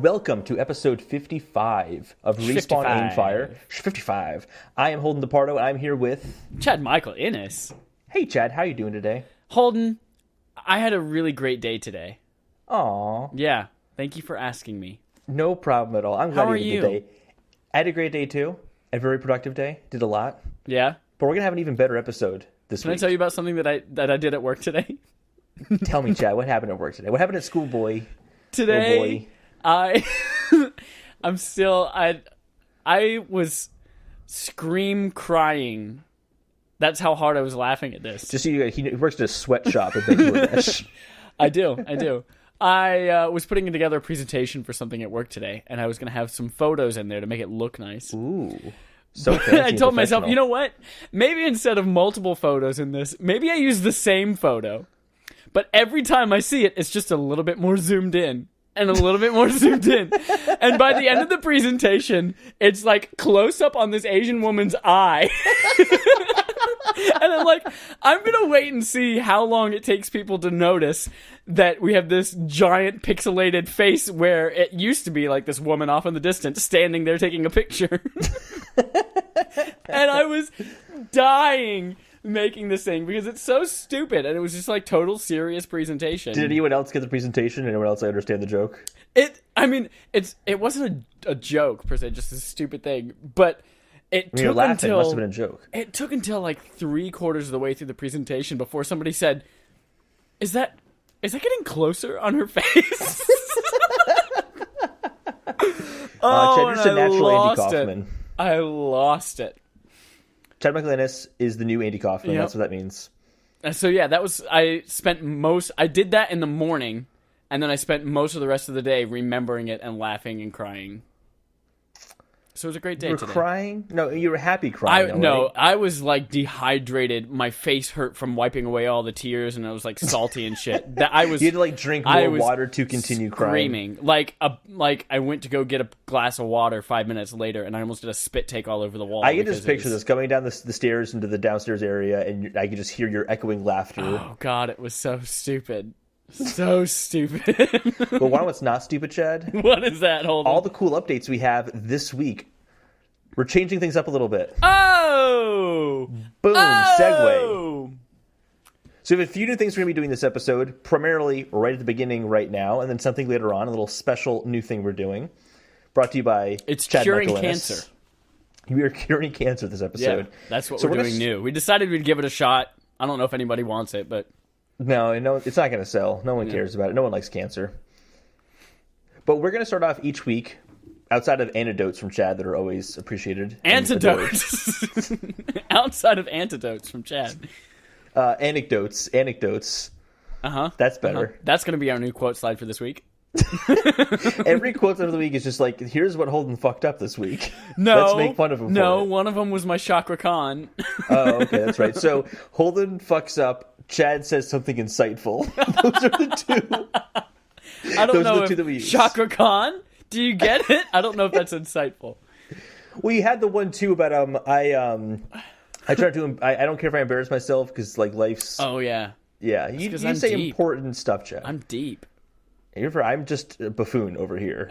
welcome to episode 55 of Respawn Aimfire. 55. I am Holden DePardo, and I'm here with... Chad Michael Innes. Hey, Chad, how you doing today? Holden, I had a really great day today. Aw. Yeah, thank you for asking me. No problem at all. I'm glad How are you had a good you? day. I had a great day, too. A very productive day. Did a lot. Yeah? But we're going to have an even better episode this Can week. I tell you about something that I did at work today? Tell me, Chad, what happened at work today? What happened at school, boy? Today, Oh, boy. I was scream crying. That's how hard I was laughing at this. Just so you guys, he works at a sweatshop in Bangladesh. I do. I was putting together a presentation for something at work today, and I was going to have some photos in there to make it look nice. Ooh. So fancy I and told myself, professional. you know what? Maybe instead of multiple photos in this, maybe I use the same photo. But every time I see it, it's just a little bit more zoomed in. And a little bit more zoomed in. And by the end of the presentation, it's like close up on this Asian woman's eye. And I'm like, I'm going to wait and see how long it takes people to notice that we have this giant pixelated face where it used to be like this woman off in the distance standing there taking a picture. And I was dying making this thing because it's so stupid, and it was just like total serious presentation. Did anyone else get the presentation? Anyone else understand the joke? It wasn't a joke per se, just a stupid thing, but When you're laughing, it must have been a joke. It took until like 3/4 of the way through the presentation before somebody said, is that getting closer on her face? Chad, you're just a natural Andy Kaufman. I lost it. Chad Michael Innes is the new Andy Kaufman. Yep. That's what that means. So yeah, I did that in the morning, and then I spent most of the rest of the day remembering it and laughing and crying. So it was a great day You were today. crying? No, you were happy crying. Right? I was like dehydrated. My face hurt from wiping away all the tears, and I was like salty and shit. You You had to like drink more water to continue crying. Like I went to go get a glass of water 5 minutes later, and I almost did a spit take all over the wall. I can just picture this coming down the stairs into the downstairs area, and I can just hear your echoing laughter. Oh god, it was so stupid. So stupid. But why what's not stupid, Chad? What is that? Hold on. All the cool updates we have this week. We're changing things up a little bit. Oh! Boom, segue. Oh! So we have a few new things we're going to be doing this episode, primarily right at the beginning right now, and then something later on, a little special new thing we're doing. Brought to you by It's Chad curing Michael Innes. cancer. We are curing cancer this episode. Yeah, that's what So we're we're doing gonna new. We decided we'd give it a shot. I don't know if anybody wants it, but... No, it's not going to sell. No one cares about it. No one likes cancer. But we're going to start off each week, outside of anecdotes from Chad that are always appreciated. Antidotes! Outside of antidotes from Chad. Anecdotes. Uh-huh. That's better. That's going to be our new quote slide for this week. Every quote of the week is just like, here's what Holden fucked up this week. No. Let's make fun of him No, for it. one of them was my Chakra Khan. Oh, okay, that's right. So Holden fucks up. Chad says something insightful. Those are the two. I don't Those are know the two that we if use. Chakra Khan? Do you get it? I don't know if that's insightful. Well, you had the one too about I try to. I don't care if I embarrass myself because like life's. Oh, yeah. Yeah, you 'cause I'm say deep. important stuff, Chad. I'm deep. I'm just a buffoon over here.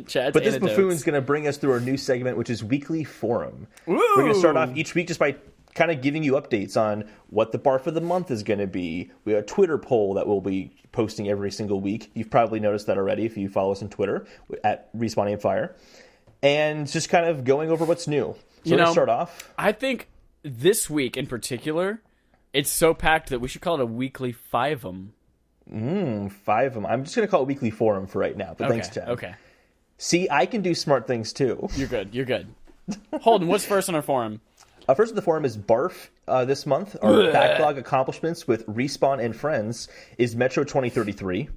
Chad's But this antidotes. buffoon's going to bring us through our new segment, which is Weekly Forum. Woo! We're going to start off each week just by kind of giving you updates on what the BARF of the month is going to be. We have a Twitter poll that we'll be posting every single week. You've probably noticed that already if you follow us on Twitter at Respawn Aimfire. And just kind of going over what's new. So we're going to start off. I think this week in particular, it's so packed that we should call it a weekly five-em. 5 of them. I'm just going to call it Weekly Forum for right now. But thanks, Chad. Okay. See, I can do smart things too. You're good. Holden, what's first on our forum? First on the forum is BARF this month. Our Backlog Accomplishments with Respawn and Friends is Metro 2033.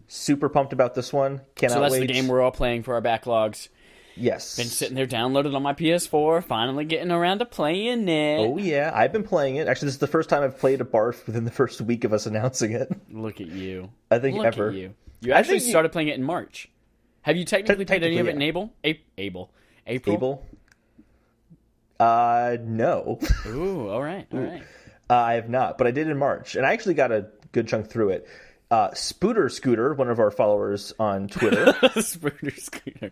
Super pumped about this one. Cannot So that's wait. the game we're all playing for our backlogs. Yes. Been sitting there downloaded on my PS4, finally getting around to playing it. Oh, yeah. I've been playing it. Actually, this is the first time I've played a BARF within the first week of us announcing it. Look at you. I think Look ever. at you. You actually started playing it in March. Have you technically played any of it in April? April. April? No. Ooh, all right. I have not, but I did in March. And I actually got a good chunk through it. Scooter, one of our followers on Twitter. Scooter.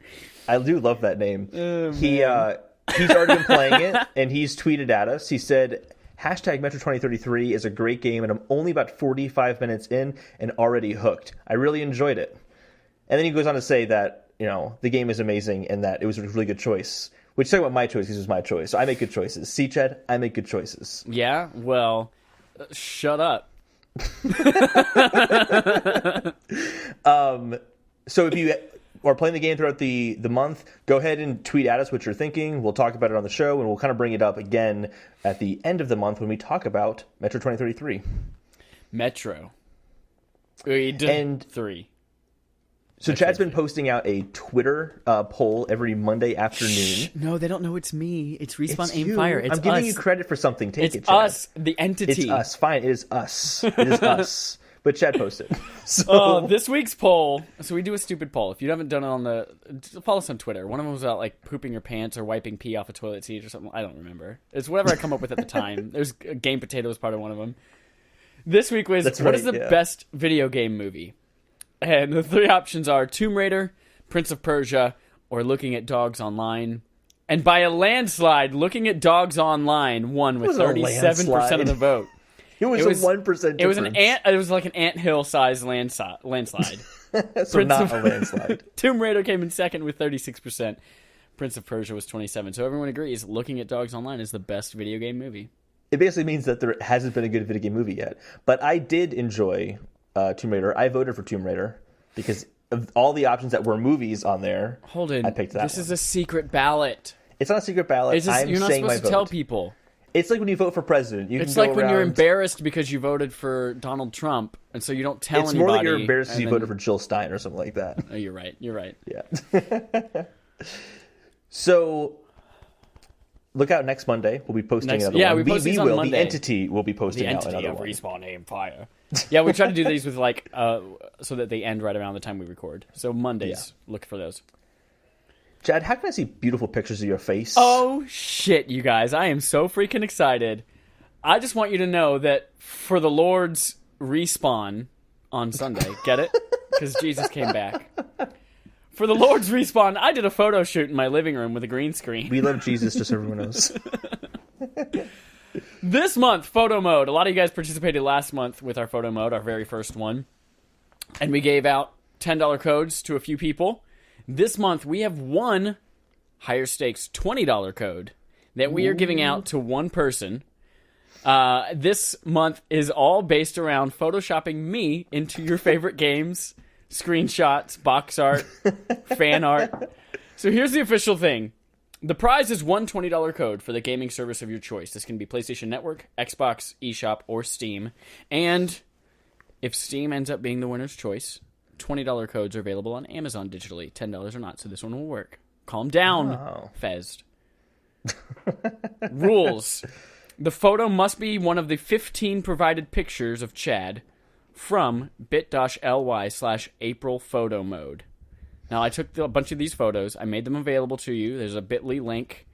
I do love that name. Oh, he's already been playing it, and he's tweeted at us. He said, #Metro 2033 is a great game, and I'm only about 45 minutes in and already hooked. I really enjoyed it. And then he goes on to say that, the game is amazing and that it was a really good choice. Which, talking about my choice, this was my choice. So I make good choices. See, Chad, I make good choices. Yeah? Well, shut up. So if you are playing the game throughout the month, go ahead and tweet at us what you're thinking. We'll talk about it on the show, and we'll kind of bring it up again at the end of the month when we talk about Metro 2033. Metro. And 3. So Chad's been posting out a Twitter poll every Monday afternoon. No, they don't know it's me. It's Respawn It's Aim you. Fire. It's I'm giving us. you credit for something. Take It's it, Chad. us, the entity. It's us. Fine, it is us. It is us. But Chad posted. So This week's poll. So we do a stupid poll. If you haven't done it follow us on Twitter. One of them was about like pooping your pants or wiping pee off a toilet seat or something. I don't remember. It's whatever I come up with at the time. There's Game Potato was part of one of them. This week was what is the best video game movie? And the 3 options are Tomb Raider, Prince of Persia, or Looking at Dogs Online. And by a landslide, Looking at Dogs Online won with 37% of the vote. It was a 1% difference. It was like an anthill sized landslide. So not a landslide. Tomb Raider came in second with 36%. Prince of Persia was 27%. So everyone agrees Looking at Dogs Online is the best video game movie. It basically means that there hasn't been a good video game movie yet. But I did enjoy Tomb Raider. I voted for Tomb Raider because of all the options that were movies on there. Holden, I picked that this one. is a secret ballot. It's not a secret ballot. You're not supposed to tell people. It's like when you vote for president. It's like when you're embarrassed because you voted for Donald Trump, and so you don't tell anybody. It's more that you're embarrassed because you voted for Jill Stein or something like that. Oh, you're right. You're right. Yeah. So look out next Monday. We'll be posting another one. Yeah, we post these on Monday. The entity will be posting out another one. The entity of Respawn Aim Fire. Yeah, we try to do these with so that they end right around the time we record. So Mondays, look for those. Chad, how can I see beautiful pictures of your face? Oh, shit, you guys. I am so freaking excited. I just want you to know that for the Lord's respawn on Sunday, get it? Because Jesus came back. For the Lord's respawn, I did a photo shoot in my living room with a green screen. We love Jesus, just so everyone knows. This month, photo mode. A lot of you guys participated last month with our photo mode, our very first one. And we gave out $10 codes to a few people. This month, we have one higher stakes $20 code that we are giving out to one person. This month is all based around photoshopping me into your favorite games, screenshots, box art, fan art. So here's the official thing. The prize is one $20 code for the gaming service of your choice. This can be PlayStation Network, Xbox, eShop, or Steam. And if Steam ends up being the winner's choice, $20 codes are available on Amazon digitally, $10 or not, so this one will work. Calm down, Fezd. Rules. The photo must be one of the 15 provided pictures of Chad from bit.ly/April photo mode. Now, I took a bunch of these photos. I made them available to you. There's a bit.ly link.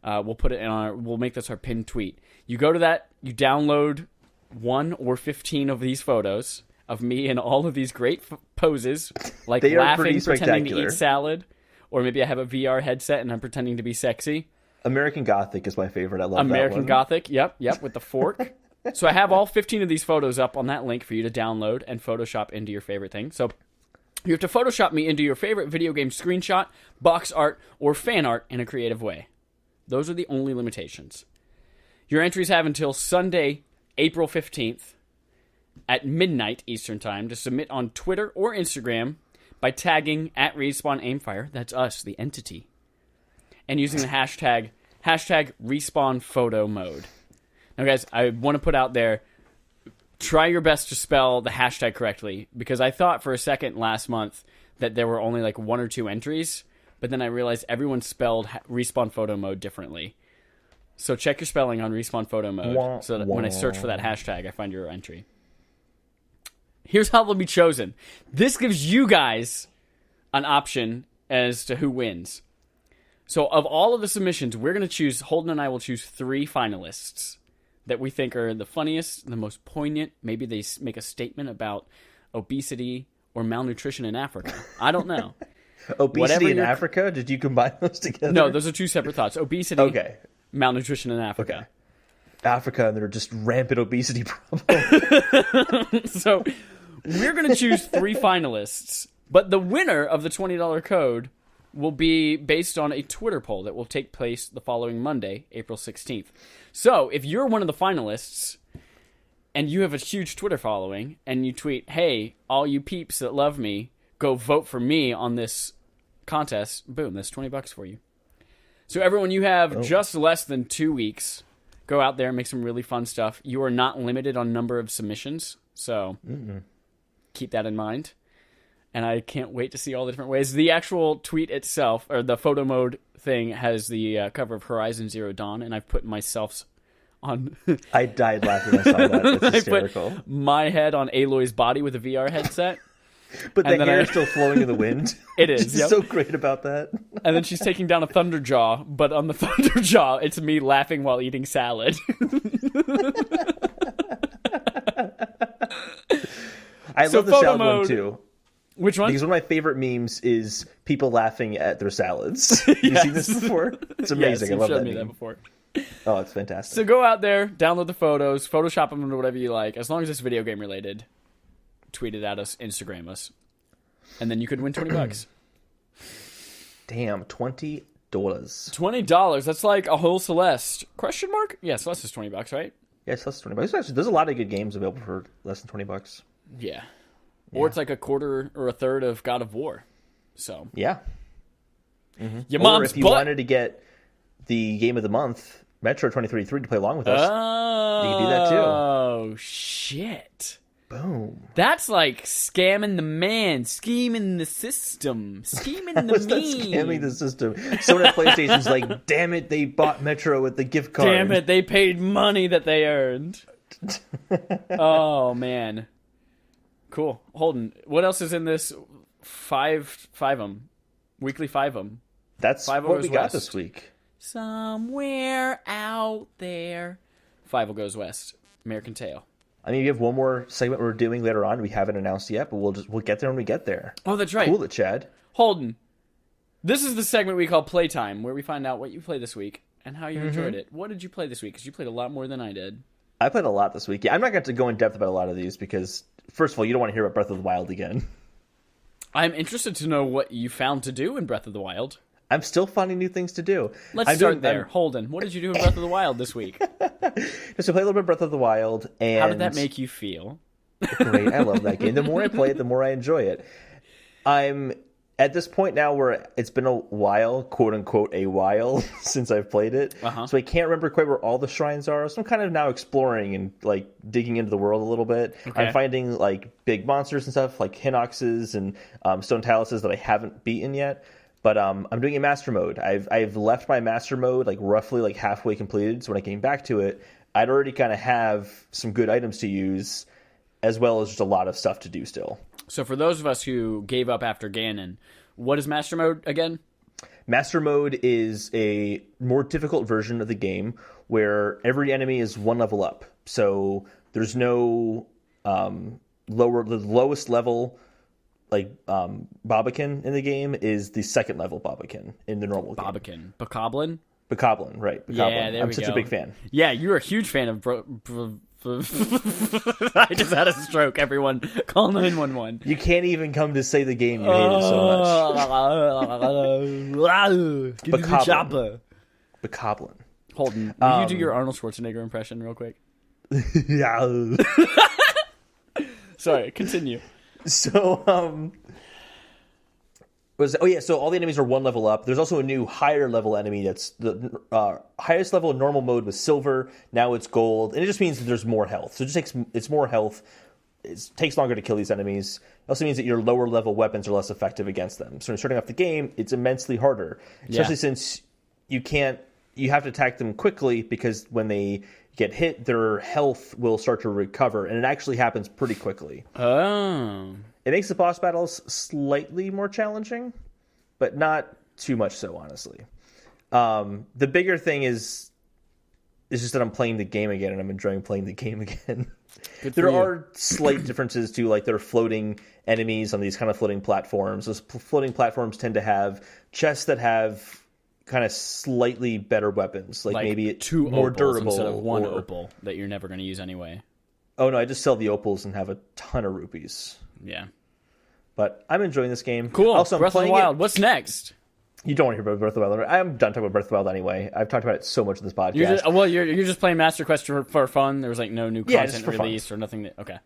We'll put it in we'll make this our pinned tweet. You go to that, you download 1 or 15 of these photos of me in all of these great poses, like laughing, pretending to eat salad, or maybe I have a VR headset and I'm pretending to be sexy. American Gothic is my favorite. I love American that one. Gothic, yep, with the fork. So I have all 15 of these photos up on that link for you to download and Photoshop into your favorite thing. So you have to Photoshop me into your favorite video game screenshot, box art, or fan art in a creative way. Those are the only limitations. Your entries have until Sunday, April 15th, at midnight Eastern Time to submit on Twitter or Instagram by tagging at Respawn Aimfire, that's us, the entity, and using the hashtag Respawn Photo Mode. Now, guys, I want to put out there, try your best to spell the hashtag correctly, because I thought for a second last month that there were only like 1 or 2 entries, but then I realized everyone spelled Respawn Photo Mode differently. So check your spelling on Respawn Photo Mode so that when I search for that hashtag, I find your entry. Here's how they'll be chosen. This gives you guys an option as to who wins. So of all of the submissions, we're going to choose, Holden and I will choose 3 finalists that we think are the funniest, the most poignant. Maybe they make a statement about obesity, or malnutrition in Africa. I don't know. Obesity in Africa? Did you combine those together? No, those are two separate thoughts. Obesity, okay. Malnutrition in Africa. Okay. Africa, and they're just rampant obesity problems. So we're going to choose 3 finalists, but the winner of the $20 code will be based on a Twitter poll that will take place the following Monday, April 16th. So if you're one of the finalists and you have a huge Twitter following and you tweet, hey, all you peeps that love me, go vote for me on this contest, boom, that's $20 for you. So everyone, you have just less than 2 weeks. Go out there and make some really fun stuff. You are not limited on number of submissions, so keep that in mind. And I can't wait to see all the different ways. The actual tweet itself, or the photo mode thing, has the cover of Horizon Zero Dawn, and I've put myself on... I died laughing when I saw that. That's hysterical. I put my head on Aloy's body with a VR headset. But the hair is still flowing in the wind. It is. Yep. So great about that. And then she's taking down a Thunderjaw, but on the Thunderjaw, it's me laughing while eating salad. I love the salad one too. Which one? Because one of my favorite memes is people laughing at their salads. Have you seen this before? It's amazing. Yes, I love showed that me meme. that before. Oh, it's fantastic. So go out there, download the photos, Photoshop them into whatever you like, as long as it's video game related. Tweet it at us, Instagram us, and then you could win $20. Damn, $20. $20. That's like a whole Celeste? Question mark? Yeah, Celeste is $20, right? Yeah, Celeste is $20. Actually, there's a lot of good games available for less than $20. Yeah. Or it's like a quarter or a third of God of War. So yeah. Your or mom's if you wanted to get the game of the month, Metro 2033, to play along with us, you can do that too. Oh shit. Boom. That's like scamming the man, scheming the system, scheming the meme. Scamming the system. Someone at PlayStation's like, damn it, they bought Metro with the gift card. Damn it, they paid money that they earned. Oh, man. Cool. Holden, what else is in this five-em? Weekly five-em. That's what we got this week. Somewhere out there. Five Goes West. American Tail. I mean, we have one more segment we're doing later on. We haven't announced yet, but we'll get there when we get there. Oh, that's right. Cool it, Chad. Holden, this is the segment we call Playtime, where we find out what you played this week and how you enjoyed it. What did you play this week? Because you played a lot more than I did. I played a lot this week. Yeah, I'm not going to go in depth about a lot of these because, first of all, you don't want to hear about Breath of the Wild again. I'm interested to know what you found to do in Breath of the Wild. I'm still finding new things to do. Let's start there. Holden, what did you do in Breath of the Wild this week? Just to play a little bit of Breath of the Wild. And how did that make you feel? Great. I love that game. The more I play it, the more I enjoy it. I'm at this point now where it's been a while, quote unquote, a while since I've played it. So I can't remember quite where all the shrines are. So I'm kind of now exploring and like digging into the world a little bit. Okay. I'm finding like big monsters and stuff like Hinoxes and Stone Taluses that I haven't beaten yet. But I'm doing a master mode. I've left my master mode like roughly like halfway completed. So when I came back to it, I'd already kind of have some good items to use, as well as just a lot of stuff to do still. So for those of us who gave up after Ganon, what is master mode again? Master mode is a more difficult version of the game where every enemy is one level up. So there's no the lowest level. Like Bobakin in the game is the second level Bobakin in the normal game. Bobakin. Bokoblin? Bokoblin, right. Bokoblin. Yeah, there I'm we such go. a big fan. Yeah, you're a huge fan of I just had a stroke, everyone. Call 911. You can't even come to say the game you hate it so much. Bokoblin. Bokoblin. Holden, will you do your Arnold Schwarzenegger impression real quick? Yeah. Sorry, continue. So, so all the enemies are one level up. There's also a new higher level enemy that's the highest level in normal mode was silver. Now it's gold, and it just means that there's more health. So it's more health. It takes longer to kill these enemies. It also means that your lower level weapons are less effective against them. So when you're starting off the game, it's immensely harder, especially since you have to attack them quickly because when they get hit, their health will start to recover, and it actually happens pretty quickly. Oh. It makes the boss battles slightly more challenging, but not too much so, honestly. The bigger thing is It's just that I'm playing the game again, and I'm enjoying playing the game again. There are slight differences too, like there are floating enemies on these kind of floating platforms. Those floating platforms tend to have chests that have kind of slightly better weapons, like maybe two more opals durable instead of one opal that you're never going to use anyway. Oh no, I just sell the opals and have a ton of rupees. Yeah, but I'm enjoying this game. Cool. Also, I'm Breath of the playing Wild. What's next? You don't want to hear about Breath of the Wild. I'm done talking about Breath of the Wild anyway. I've talked about it so much in this podcast. You're just playing Master Quest for fun. There was like no new content released or nothing. Okay.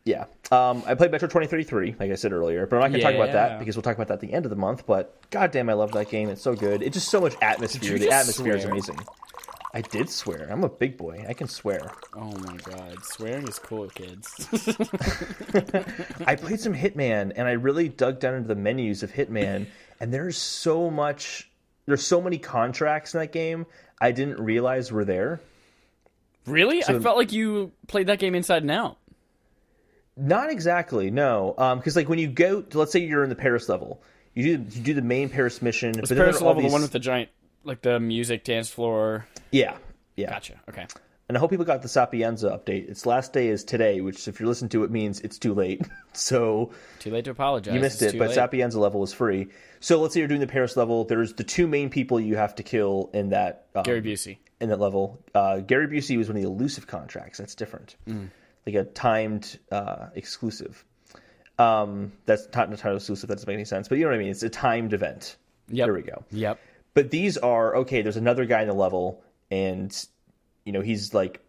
Yeah. I played Metro 2033, like I said earlier, but I'm not going to talk about that because we'll talk about that at the end of the month. But goddamn, I love that game. It's so good. It's just so much atmosphere. The atmosphere is amazing. I did swear. I'm a big boy. I can swear. Oh my god. Swearing is cool, kids. I played some Hitman, and I really dug down into the menus of Hitman, and there's so many contracts in that game I didn't realize were there. Really? I felt like you played that game inside and out. Not exactly, no. Because like when you go, let's say you're in the Paris level, you do the main Paris mission. Was Paris level the one with the giant, like the music dance floor? Yeah. Gotcha. Okay. And I hope people got the Sapienza update. Its last day is today, which if you're listening to it means it's too late. So too late to apologize. You missed it, but Sapienza level is free. So let's say you're doing the Paris level. There's the two main people you have to kill in that Gary Busey. In that level. Gary Busey was one of the elusive contracts. That's different. Like a timed exclusive. That's not entirely exclusive. That doesn't make any sense. But you know what I mean. It's a timed event. Yep. There we go. Yep. But these are, okay, there's another guy in the level, and he's like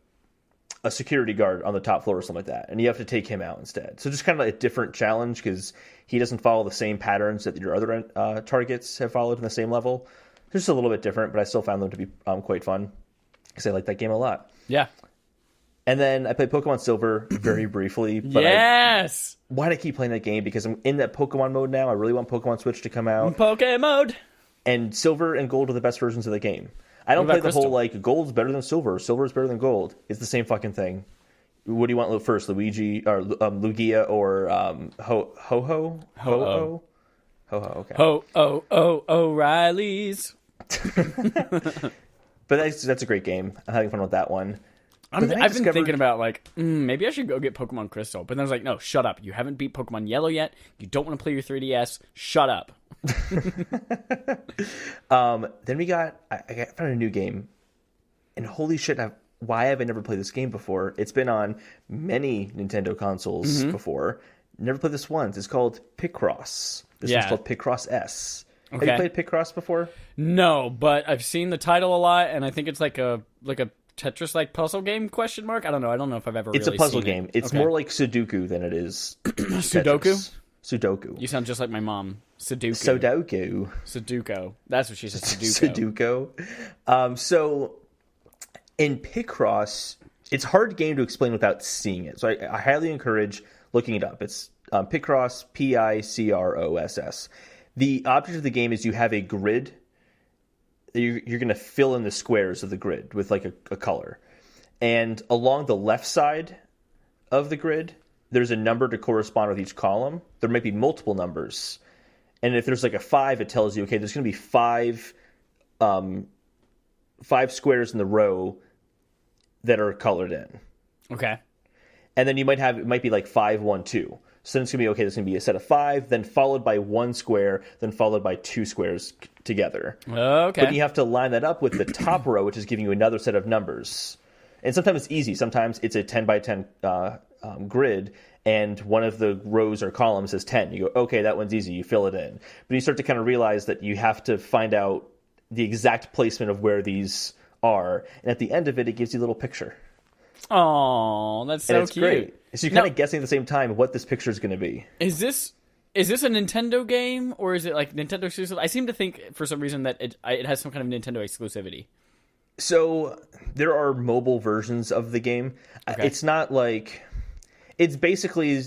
a security guard on the top floor or something like that, and you have to take him out instead. So just kind of like a different challenge because he doesn't follow the same patterns that your other targets have followed in the same level. They're just a little bit different, but I still found them to be quite fun because I like that game a lot. Yeah. And then I played Pokemon Silver very briefly. But yes! Why do I keep playing that game? Because I'm in that Pokemon mode now. I really want Pokemon Switch to come out. Pokemon mode! And Silver and Gold are the best versions of the game. I don't play the whole, like, Gold's better than Silver, Silver's better than Gold. It's the same fucking thing. What do you want first, Luigi, or Lugia, or Ho-Ho? Ho-Oh? Ho-Ho, okay. Ho-Oh, O'Reilly's. But that's a great game. I'm having fun with that one. I've been thinking about, like, maybe I should go get Pokemon Crystal. But then I was like, no, shut up. You haven't beat Pokemon Yellow yet. You don't want to play your 3DS. Shut up. Then I found a new game. And holy shit, why have I never played this game before? It's been on many Nintendo consoles before. Never played this once. It's called Picross. This one's called Picross S. Okay. Have you played Picross before? No, but I've seen the title a lot, and I think it's like a Tetris-like puzzle game, question mark? I don't know. I don't know if I've ever really seen it. It's a puzzle game. It's more like Sudoku than it is Sudoku? Sudoku. You sound just like my mom. Sudoku. Sudoku. That's what she says, Sudoku. So in Picross, it's a hard game to explain without seeing it. So I highly encourage looking it up. It's Picross, Picross. The object of the game is you have a grid. You're going to fill in the squares of the grid with like a color. And along the left side of the grid, there's a number to correspond with each column. There might be multiple numbers. And if there's like a 5, it tells you, okay, there's going to be five squares in the row that are colored in. Okay. And then it might be like 5, 1, 2. So then it's going to be, okay, there's going to be a set of 5, then followed by 1 square, then followed by 2 squares together. Okay. But you have to line that up with the top row, which is giving you another set of numbers. And sometimes it's easy. Sometimes it's a 10 by 10 grid, and one of the rows or columns is 10. You go, okay, that one's easy. You fill it in. But you start to kind of realize that you have to find out the exact placement of where these are. And at the end of it, it gives you a little picture. Oh, that's so it's cute. Great. So you're kind of guessing at the same time what this picture is going to be. Is this a Nintendo game, or is it like Nintendo exclusive? I seem to think for some reason that it has some kind of Nintendo exclusivity. So there are mobile versions of the game. Okay. It's not like... It's basically...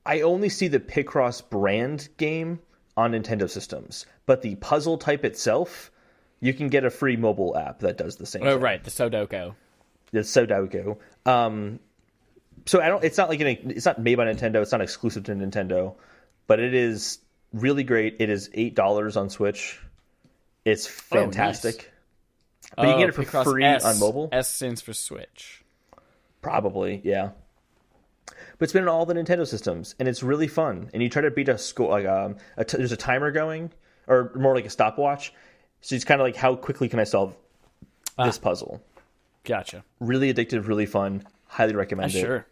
I only see the Picross brand game on Nintendo systems, but the puzzle type itself, you can get a free mobile app that does the same thing. Right, the Sudoku. The Sudoku. So it's not like it's not made by Nintendo. It's not exclusive to Nintendo, but it is really great. It is $8 on Switch. It's fantastic. But you can get it for Picross free S. on mobile. S stands for Switch. Probably, yeah. But it's been on all the Nintendo systems, and it's really fun. And you try to beat a score, like there's a timer going, or more like a stopwatch. So it's kind of like, how quickly can I solve this puzzle? Gotcha. Really addictive, really fun. Highly recommend it.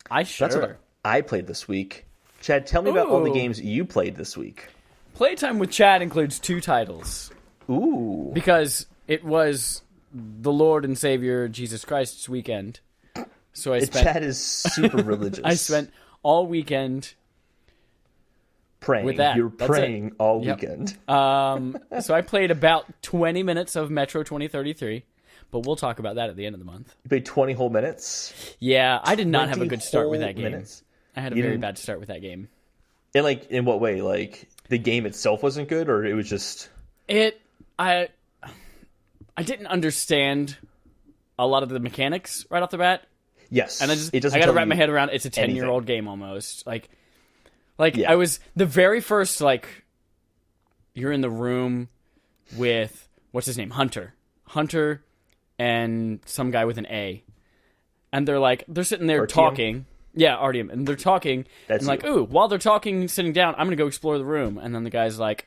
That's what I played this week. Chad, tell me about all the games you played this week. Playtime with Chad includes 2 titles. Ooh. Because it was the Lord and Savior Jesus Christ's weekend. So Chad is super religious. I spent all weekend praying. With that. You're praying all weekend. So I played about 20 minutes of Metro 2033, but we'll talk about that at the end of the month. You played 20 whole minutes? Yeah, I did not have a good start with that game. Minutes? I had a very bad start with that game. And in what way? Like, the game itself wasn't good, or it was just... I didn't understand a lot of the mechanics right off the bat. Yes. And I got to wrap my head around it's a 10-year-old game almost. I was the very first, you're in the room with, what's his name? Hunter and some guy with an A. And they're sitting there talking. Yeah, Artyom. And they're talking. Ooh, while they're talking, sitting down, I'm going to go explore the room. And then the guy's like,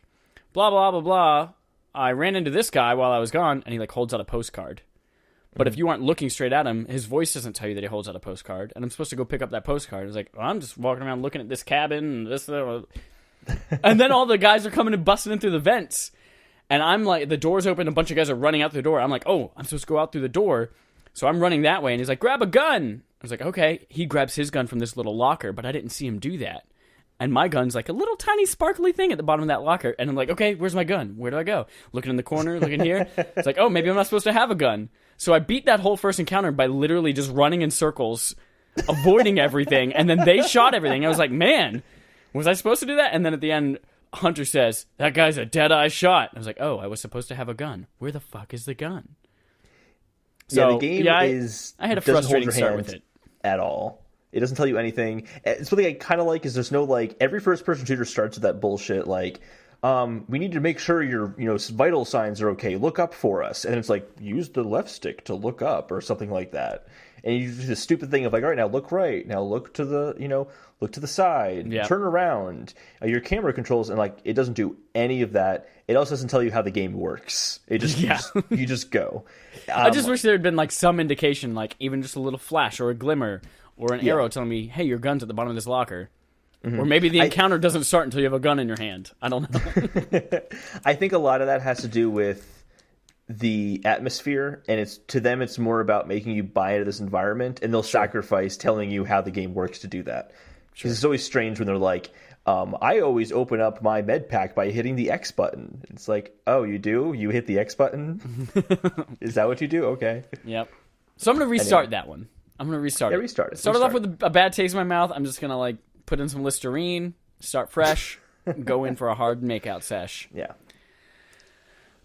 blah, blah, blah, blah. I ran into this guy while I was gone. And he holds out a postcard. But if you aren't looking straight at him, his voice doesn't tell you that he holds out a postcard. And I'm supposed to go pick up that postcard. I was like, I'm just walking around looking at this cabin and this. And then all the guys are coming and busting in through the vents. And I'm like, the door's open. A bunch of guys are running out the door. I'm like, oh, I'm supposed to go out through the door. So I'm running that way. And he's like, grab a gun. I was like, okay. He grabs his gun from this little locker, but I didn't see him do that. And my gun's like a little tiny sparkly thing at the bottom of that locker. And I'm like, okay, where's my gun? Where do I go? Looking in the corner, looking here. It's like, oh, maybe I'm not supposed to have a gun. So I beat that whole first encounter by literally just running in circles, avoiding everything. And then they shot everything. I was like, man, was I supposed to do that? And then at the end, Hunter says, that guy's a dead-eye shot. I was like, oh, I was supposed to have a gun. Where the fuck is the gun? So, the game I had a frustrating start with it. At all. It doesn't tell you anything. It's something I kind of like is there's no every first-person shooter starts with that bullshit we need to make sure your vital signs are okay. Look up for us, and it's use the left stick to look up or something like that. And you do the stupid thing of all right, now look right, now look to the look to the side, turn around. Your camera controls, and it doesn't do any of that. It also doesn't tell you how the game works. It just you just go. I just wish there had been some indication, even just a little flash or a glimmer or an arrow telling me, hey, your gun's at the bottom of this locker. Mm-hmm. Or maybe the encounter doesn't start until you have a gun in your hand. I don't know. I think a lot of that has to do with the atmosphere, and it's more about making you buy into this environment, and they'll sacrifice telling you how the game works to do that. Because it's always strange when they're I always open up my med pack by hitting the X button. It's oh, you do? You hit the X button? Is that what you do? Okay. Yep. So I'm going to restart that one. I'm going to restart it. Restart it. Started off with a bad taste in my mouth. I'm just going to put in some Listerine, start fresh, go in for a hard makeout sesh. Yeah.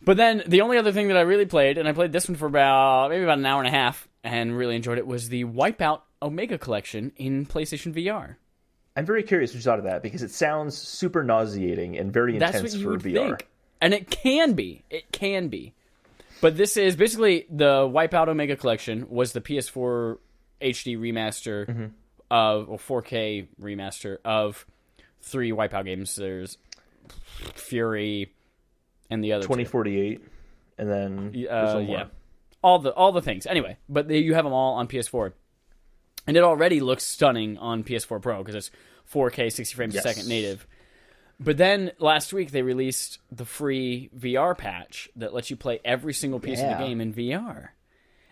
But then the only other thing that I really played, and I played this one for about an hour and a half, and really enjoyed it, was the Wipeout Omega Collection in PlayStation VR. I'm very curious what you thought of that, because it sounds super nauseating and very intense for VR. Think. And it can be. It can be. But this is basically the Wipeout Omega Collection was the PS4 HD remaster of 4K remaster of 3 Wipeout games. There's Fury and the other 2048, and then there's yeah, all the things. Anyway, but you have them all on PS4, and it already looks stunning on PS4 Pro because it's 4K 60 frames a second native. But then last week they released the free VR patch that lets you play every single piece of the game in VR,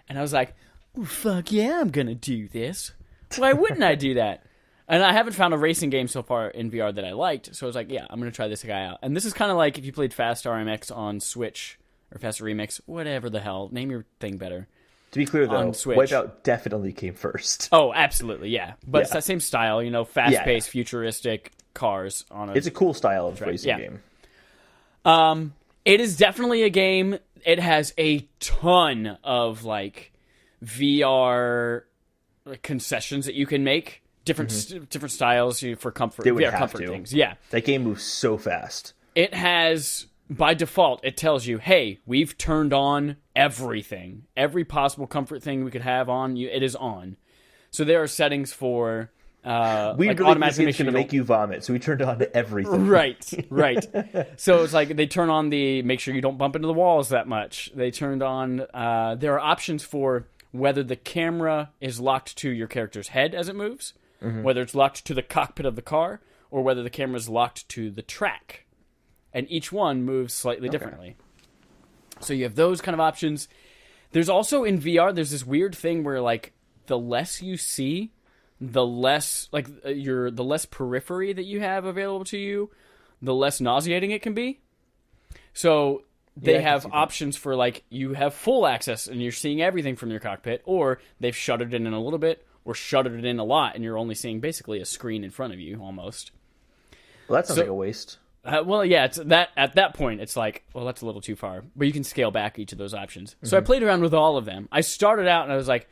and I was like, oh, fuck yeah, I'm gonna do this. Why wouldn't I do that? And I haven't found a racing game so far in VR that I liked, so I was like, yeah, I'm going to try this guy out. And this is kind of like if you played Fast RMX on Switch, or Fast Remix, whatever the hell. Name your thing better. To be clear, though, Wipeout definitely came first. Oh, absolutely, yeah. But it's that same style, fast-paced, futuristic cars on a... It's a cool style of racing game. It is definitely a game. It has a ton of, VR concessions that you can make. Different styles for comfort, VR comfort things. Yeah. That game moves so fast. It has by default, it tells you, hey, we've turned on everything. Every possible comfort thing we could have on, it is on. So there are settings for... we really automatically think it's going to make you vomit, so we turned on to everything. Right. So it's like they turn on make sure you don't bump into the walls that much. They turned on... there are options for whether the camera is locked to your character's head as it moves, whether it's locked to the cockpit of the car, or whether the camera is locked to the track. And each one moves slightly differently. So you have those kind of options. There's also in VR, there's this weird thing where like the less you see, the less like the less periphery that you have available to you, the less nauseating it can be. So they have options for like you have full access and you're seeing everything from your cockpit, or they've shuttered it in a little bit or shuttered it in a lot and you're only seeing basically a screen in front of you almost. Well, that sounds like a waste. Well, yeah, it's that at that point, it's like, well, that's a little too far. But you can scale back each of those options. So I played around with all of them. I started out and I was like,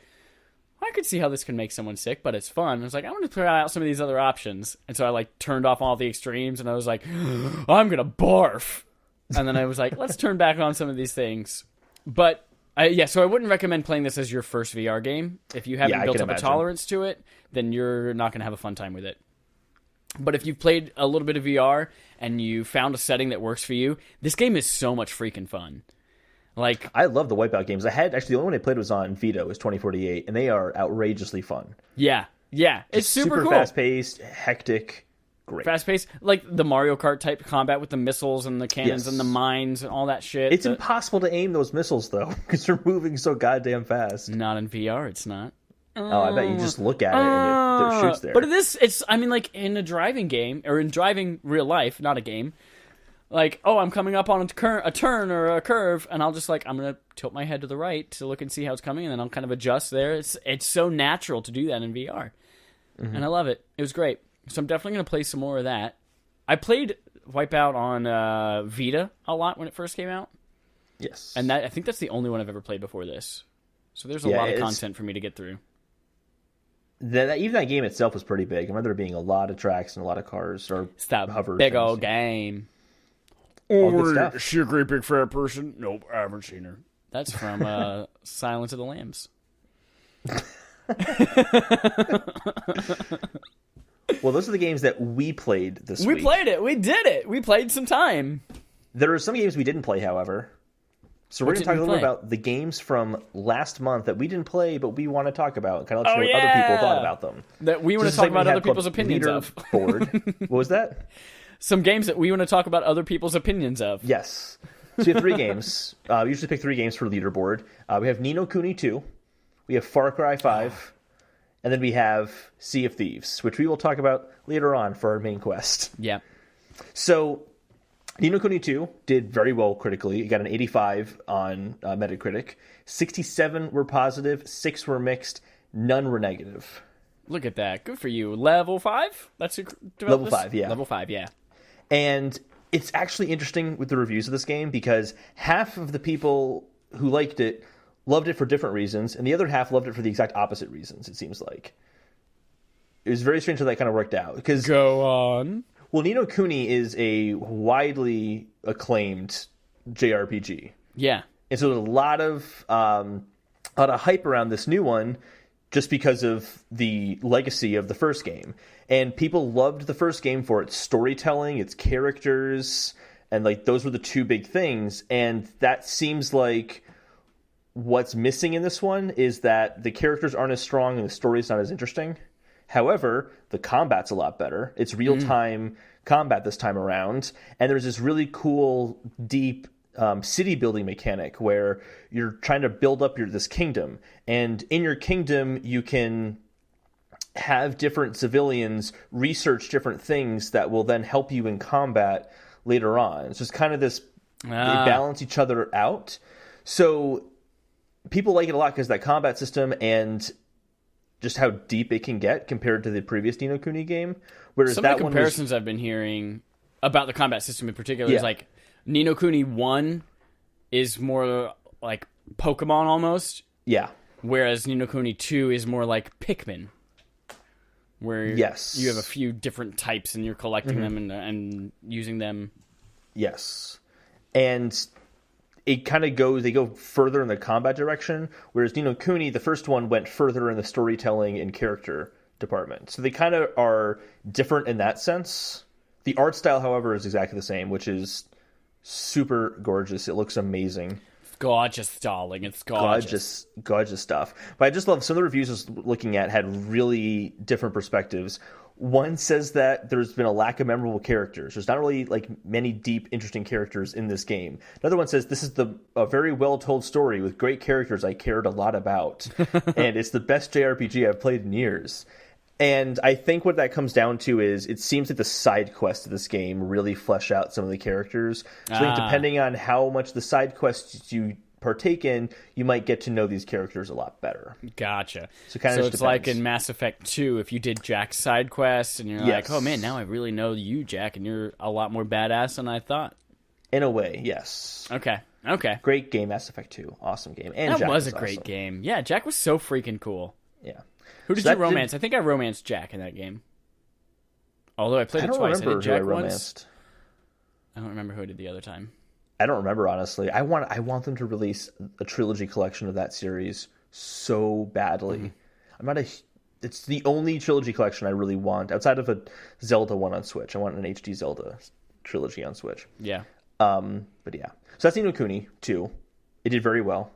I could see how this can make someone sick, but it's fun. I was like, I want to try out some of these other options. And so I like turned off all the extremes and I was like, I'm going to barf. And then I was like, let's turn back on some of these things. But so I wouldn't recommend playing this as your first VR game. If you haven't built up a tolerance to it, then you're not going to have a fun time with it. But if you've played a little bit of VR and you found a setting that works for you, this game is so much freaking fun. Like, I love the Wipeout games. The only one I played was on Vita, was 2048, and they are outrageously fun. Yeah. It's super cool. Fast-paced, hectic, great. Fast-paced, like the Mario Kart type combat with the missiles and the cannons and the mines and all that shit. It's impossible to aim those missiles, though, because they're moving so goddamn fast. Not in VR, it's not. Oh, I bet you just look at it and it shoots there. But it's like in a driving game, or in driving real life, not a game, like, I'm coming up on a turn or a curve, and I'll just like, I'm going to tilt my head to the right to look and see how it's coming, and then I'll kind of adjust there. It's so natural to do that in VR. And I love it. It was great. So I'm definitely going to play some more of that. I played Wipeout on Vita a lot when it first came out. Yes. And I think that's the only one I've ever played before this. So there's a lot of content for me to get through. Even that game itself was pretty big. I remember there being a lot of tracks and a lot of cars or hovers. Big old game. Is she a great big fat person? Nope, I haven't seen her. That's from Silence of the Lambs. Well, those are the games that we played this week. We played it. We did it. We played some time. There are some games we didn't play, however. So we're going to talk a little bit about the games from last month that we didn't play, but we want to talk about, and kind of let you know what other people thought about them. That we want to talk about other people's opinions of. Leaderboard. What was that? Some games that we want to talk about other people's opinions of. Yes. So we have 3 games. We usually pick 3 games for Leaderboard. We have No Kuni 2. We have Far Cry 5. And then we have Sea of Thieves, which we will talk about later on for our main quest. Yeah. So Ni no Kuni 2 did very well critically. It got an 85 on Metacritic. 67 were positive, 6 were mixed, none were negative. Look at that. Good for you. Level 5? That's your Level 5, yeah. Level 5, yeah. And it's actually interesting with the reviews of this game because half of the people who liked it loved it for different reasons, and the other half loved it for the exact opposite reasons, it seems like. It was very strange how that kind of worked out. Go on. Well, Ni no Kuni is a widely acclaimed JRPG. Yeah. And so there's a lot of hype around this new one just because of the legacy of the first game. And people loved the first game for its storytelling, its characters, and like those were the 2 big things. And that seems like what's missing in this one is that the characters aren't as strong and the story's not as interesting. However, the combat's a lot better. It's real-time combat this time around. And there's this really cool, deep city-building mechanic where you're trying to build up this kingdom. And in your kingdom, you can have different civilians research different things that will then help you in combat later on. It's just kind of this, they balance each other out. So people like it a lot because that combat system and just how deep it can get compared to the previous Ni no Kuni game. Whereas some of the comparisons I've been hearing about the combat system in particular is like Ni no Kuni 1 is more like Pokemon almost. Yeah. Whereas Ni no Kuni 2 is more like Pikmin. Where you have a few different types and you're collecting them and using them. Yes. And it kind of they go further in the combat direction, whereas No Kuni, the first one, went further in the storytelling and character department. So they kind of are different in that sense. The art style, however, is exactly the same, which is super gorgeous. It looks amazing. Gorgeous, darling. It's gorgeous. Gorgeous stuff. But I just love some of the reviews I was looking at had really different perspectives. One says that there's been a lack of memorable characters. There's not really like many deep, interesting characters in this game. Another one says this is a very well-told story with great characters I cared a lot about. And it's the best JRPG I've played in years. And I think what that comes down to is it seems like the side quests of this game really flesh out some of the characters. So I think depending on how much the side quests you partake in, you might get to know these characters a lot better. Gotcha. So it's like in Mass Effect 2, if you did Jack's side quest and you're like, oh man, now I really know you, Jack, and you're a lot more badass than I thought. In a way, yes. Okay. Great game, Mass Effect 2. Awesome game. And that Jack was a great game. Yeah, Jack was so freaking cool. Yeah. Who did you romance? I think I romanced Jack in that game. Although I played it twice. I did Jack once. I don't remember who I did the other time. I don't remember, honestly. I want them to release a trilogy collection of that series so badly. It's the only trilogy collection I really want outside of a Zelda one on Switch. I want an HD Zelda trilogy on Switch. Yeah. But yeah. So that's No Kuni 2. It did very well.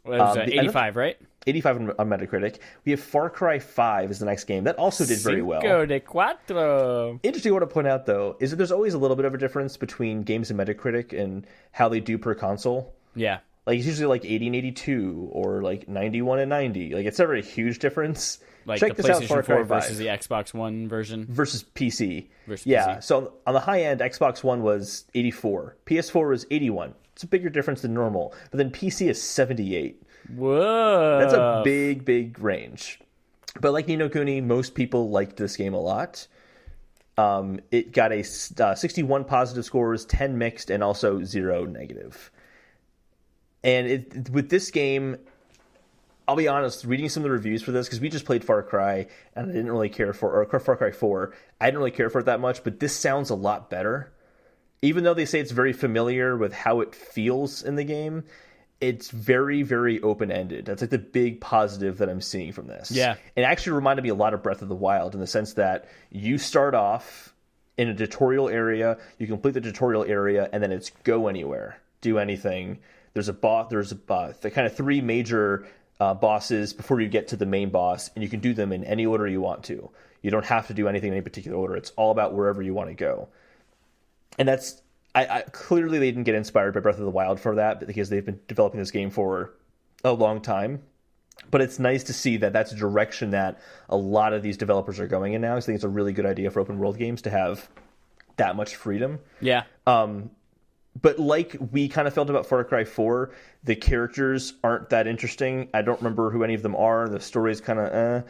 Well, it was 85, right? 85 on Metacritic. We have Far Cry 5 is the next game. That also did very well. Cinco de Cuatro. Interesting one to point out, though, is that there's always a little bit of a difference between games and Metacritic and how they do per console. Yeah. Like, it's usually like 80 and 82 or like 91 and 90. Like, it's never a huge difference. Like Check the this out, PlayStation Far Cry 4 5. versus the Xbox One version. Versus PC. Versus yeah, PC. So on the high end, Xbox One was 84. PS4 was 81. It's a bigger difference than normal. But then PC is 78. Whoa. That's a big range. But like Ni no Kuni, most people liked this game a lot. It got a 61 positive scores, 10 mixed, and also 0 negative. And with this game, I'll be honest, reading some of the reviews for this, because we just played Far Cry, and I didn't really care for, or Far Cry 4, I didn't really care for it that much, but this sounds a lot better. Even though they say it's very familiar with how it feels in the game, it's very open-ended. That's like the big positive that I'm seeing from this. Yeah. It actually reminded me a lot of Breath of the Wild in the sense that you start off in a tutorial area, you complete the tutorial area, and then it's go anywhere, do anything. There's the kind of 3 major bosses before you get to the main boss, and you can do them in any order you want to. You don't have to do anything in any particular order. It's all about wherever you want to go. And that's I clearly they didn't get inspired by Breath of the Wild for that, because they've been developing this game for a long time. But it's nice to see that that's a direction that a lot of these developers are going in now. I think it's a really good idea for open world games to have that much freedom. Yeah. But like we kind of felt about Far Cry 4, the characters aren't that interesting. I don't remember who any of them are. The story's kind of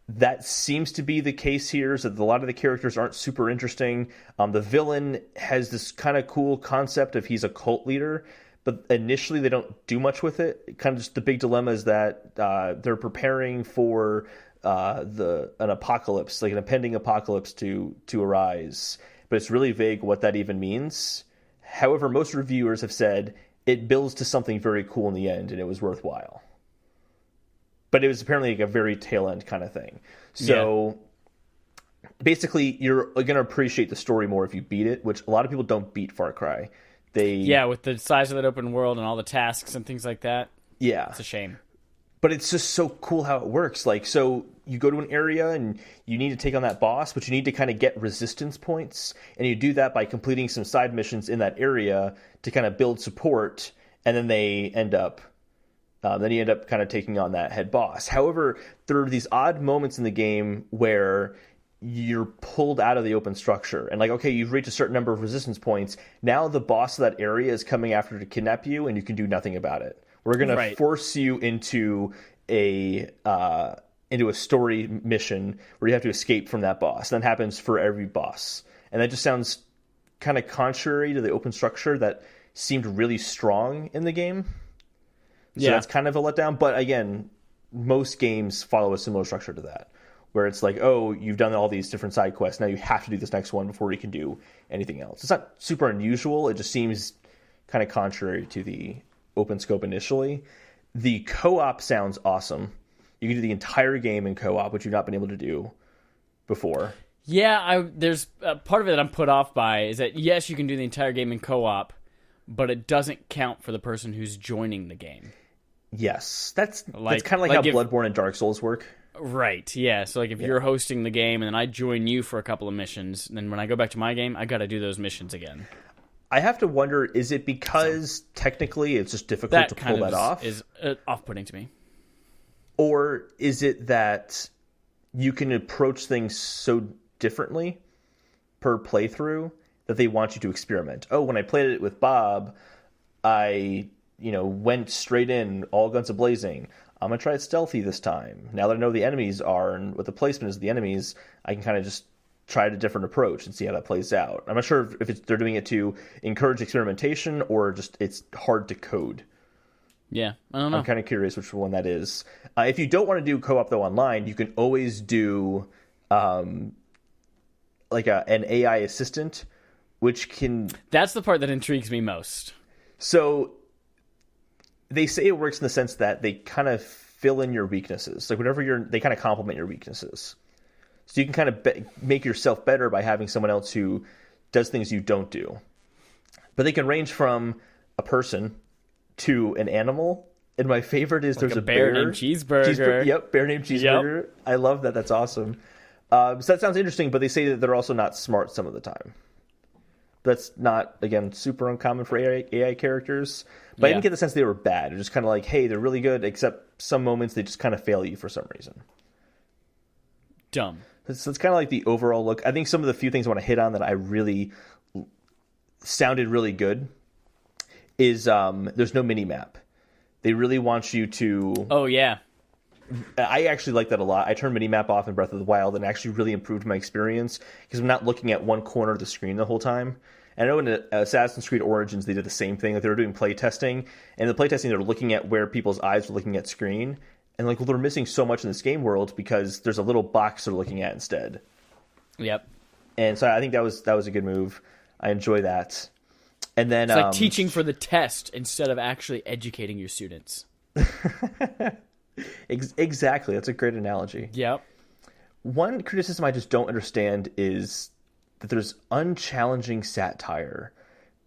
That seems to be the case here, so a lot of the characters aren't super interesting. The villain has this kind of cool concept of he's a cult leader, but initially they don't do much with it. Kind of just the big dilemma is that they're preparing for an apocalypse, like an impending apocalypse to arise. But it's really vague what that even means. However, most reviewers have said it builds to something very cool in the end, and it was worthwhile. But it was apparently like a very tail end kind of thing. So basically, you're going to appreciate the story more if you beat it, which a lot of people don't beat Far Cry. With the size of that open world and all the tasks and things like that. Yeah. It's a shame. But it's just so cool how it works. Like, so you go to an area and you need to take on that boss, but you need to kind of get resistance points. And you do that by completing some side missions in that area to kind of build support. And then they end up... then you end up kind of taking on that head boss. However, there are these odd moments in the game where you're pulled out of the open structure. And like, okay, you've reached a certain number of resistance points. Now the boss of that area is coming after to kidnap you, and you can do nothing about it. We're going to force you into a story mission where you have to escape from that boss. And that happens for every boss. And that just sounds kind of contrary to the open structure that seemed really strong in the game. So that's kind of a letdown. But again, most games follow a similar structure to that, where it's like, oh, you've done all these different side quests. Now you have to do this next one before you can do anything else. It's not super unusual. It just seems kind of contrary to the open scope initially. The co-op sounds awesome. You can do the entire game in co-op, which you've not been able to do before. Yeah, there's part of it that I'm put off by is that, yes, you can do the entire game in co-op, but it doesn't count for the person who's joining the game. Yes, that's kind of like how Bloodborne and Dark Souls work. Right, yeah. So if you're hosting the game and then I join you for a couple of missions, then when I go back to my game, I got to do those missions again. I have to wonder, is it because technically it's just difficult to pull that off? Is off-putting to me. Or is it that you can approach things so differently per playthrough that they want you to experiment? Oh, when I played it with Bob, I went straight in, all guns a-blazing. I'm going to try it stealthy this time. Now that I know the enemies are and what the placement is of the enemies, I can kind of just try a different approach and see how that plays out. I'm not sure if they're doing it to encourage experimentation or just it's hard to code. Yeah, I don't know. I'm kind of curious which one that is. If you don't want to do co-op, though, online, you can always do an AI assistant, which can... That's the part that intrigues me most. So they say it works in the sense that they kind of fill in your weaknesses. Like whenever they kind of complement your weaknesses. So you can kind of make yourself better by having someone else who does things you don't do. But they can range from a person to an animal. And my favorite is there's a bear named Cheeseburger. Yep, bear named Cheeseburger. Yep. I love that. That's awesome. So that sounds interesting, but they say that they're also not smart some of the time. That's not, again, super uncommon for AI characters. But I didn't get the sense they were bad. They're just kind of like, hey, they're really good, except some moments they just kind of fail you for some reason. Dumb. So it's kind of like the overall look. I think some of the few things I want to hit on that I really sounded really good is there's no mini-map. They really want you to... Oh, yeah. I actually like that a lot. I turned mini-map off in Breath of the Wild and actually really improved my experience because I'm not looking at one corner of the screen the whole time. And I know in Assassin's Creed Origins they did the same thing. Like they were doing playtesting, and in the playtesting they were looking at where people's eyes were looking at screen. And like, well, they're missing so much in this game world because there's a little box they're looking at instead. Yep. And so I think that was a good move. I enjoy that. And then it's like teaching for the test instead of actually educating your students. Exactly. That's a great analogy. Yep. One criticism I just don't understand is that there's unchallenging satire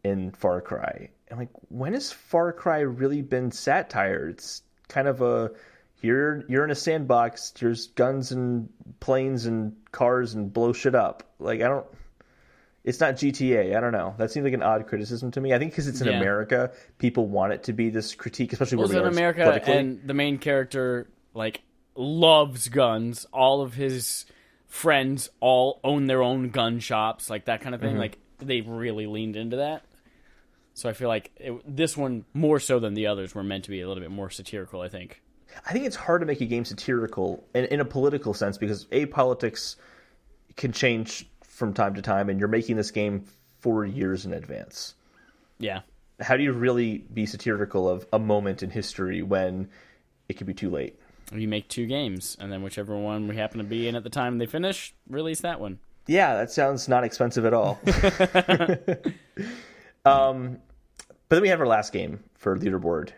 in Far Cry. I'm like, when has Far Cry really been satire? It's kind of a... You're in a sandbox, there's guns and planes and cars and blow shit up. Like, it's not GTA. I don't know. That seems like an odd criticism to me. I think because it's in America, people want it to be this critique, especially where we are in America, politically. And the main character, like, loves guns. All of his friends all own their own gun shops, like that kind of thing. Mm-hmm. Like, they really leaned into that. So I feel like this one, more so than the others, were meant to be a little bit more satirical, I think. I think it's hard to make a game satirical in a political sense because politics can change from time to time, and you're making this game 4 years in advance. Yeah. How do you really be satirical of a moment in history when it could be too late? You make 2 games, and then whichever one we happen to be in at the time they finish, release that one. Yeah, that sounds not expensive at all. But then we have our last game for Leaderboard.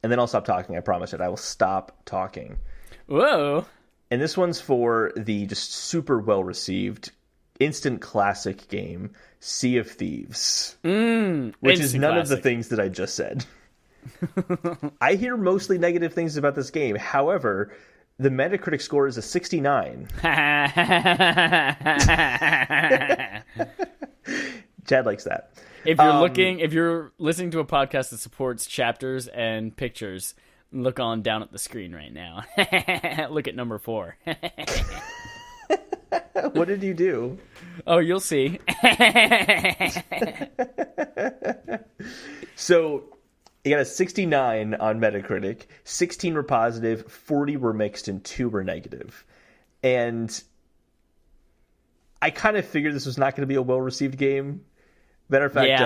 And then I'll stop talking, I promise it. I will stop talking. Whoa. And this one's for the just super well-received instant classic game, Sea of Thieves. Which is none of the things that I just said. I hear mostly negative things about this game. However, the Metacritic score is a 69. Chad likes that. If you're listening to a podcast that supports chapters and pictures, look on down at the screen right now. Look at number 4. What did you do? Oh, you'll see. So, you got a 69 on Metacritic. 16 were positive, 40 were mixed, and 2 were negative. And I kind of figured this was not going to be a well-received game. Matter of fact,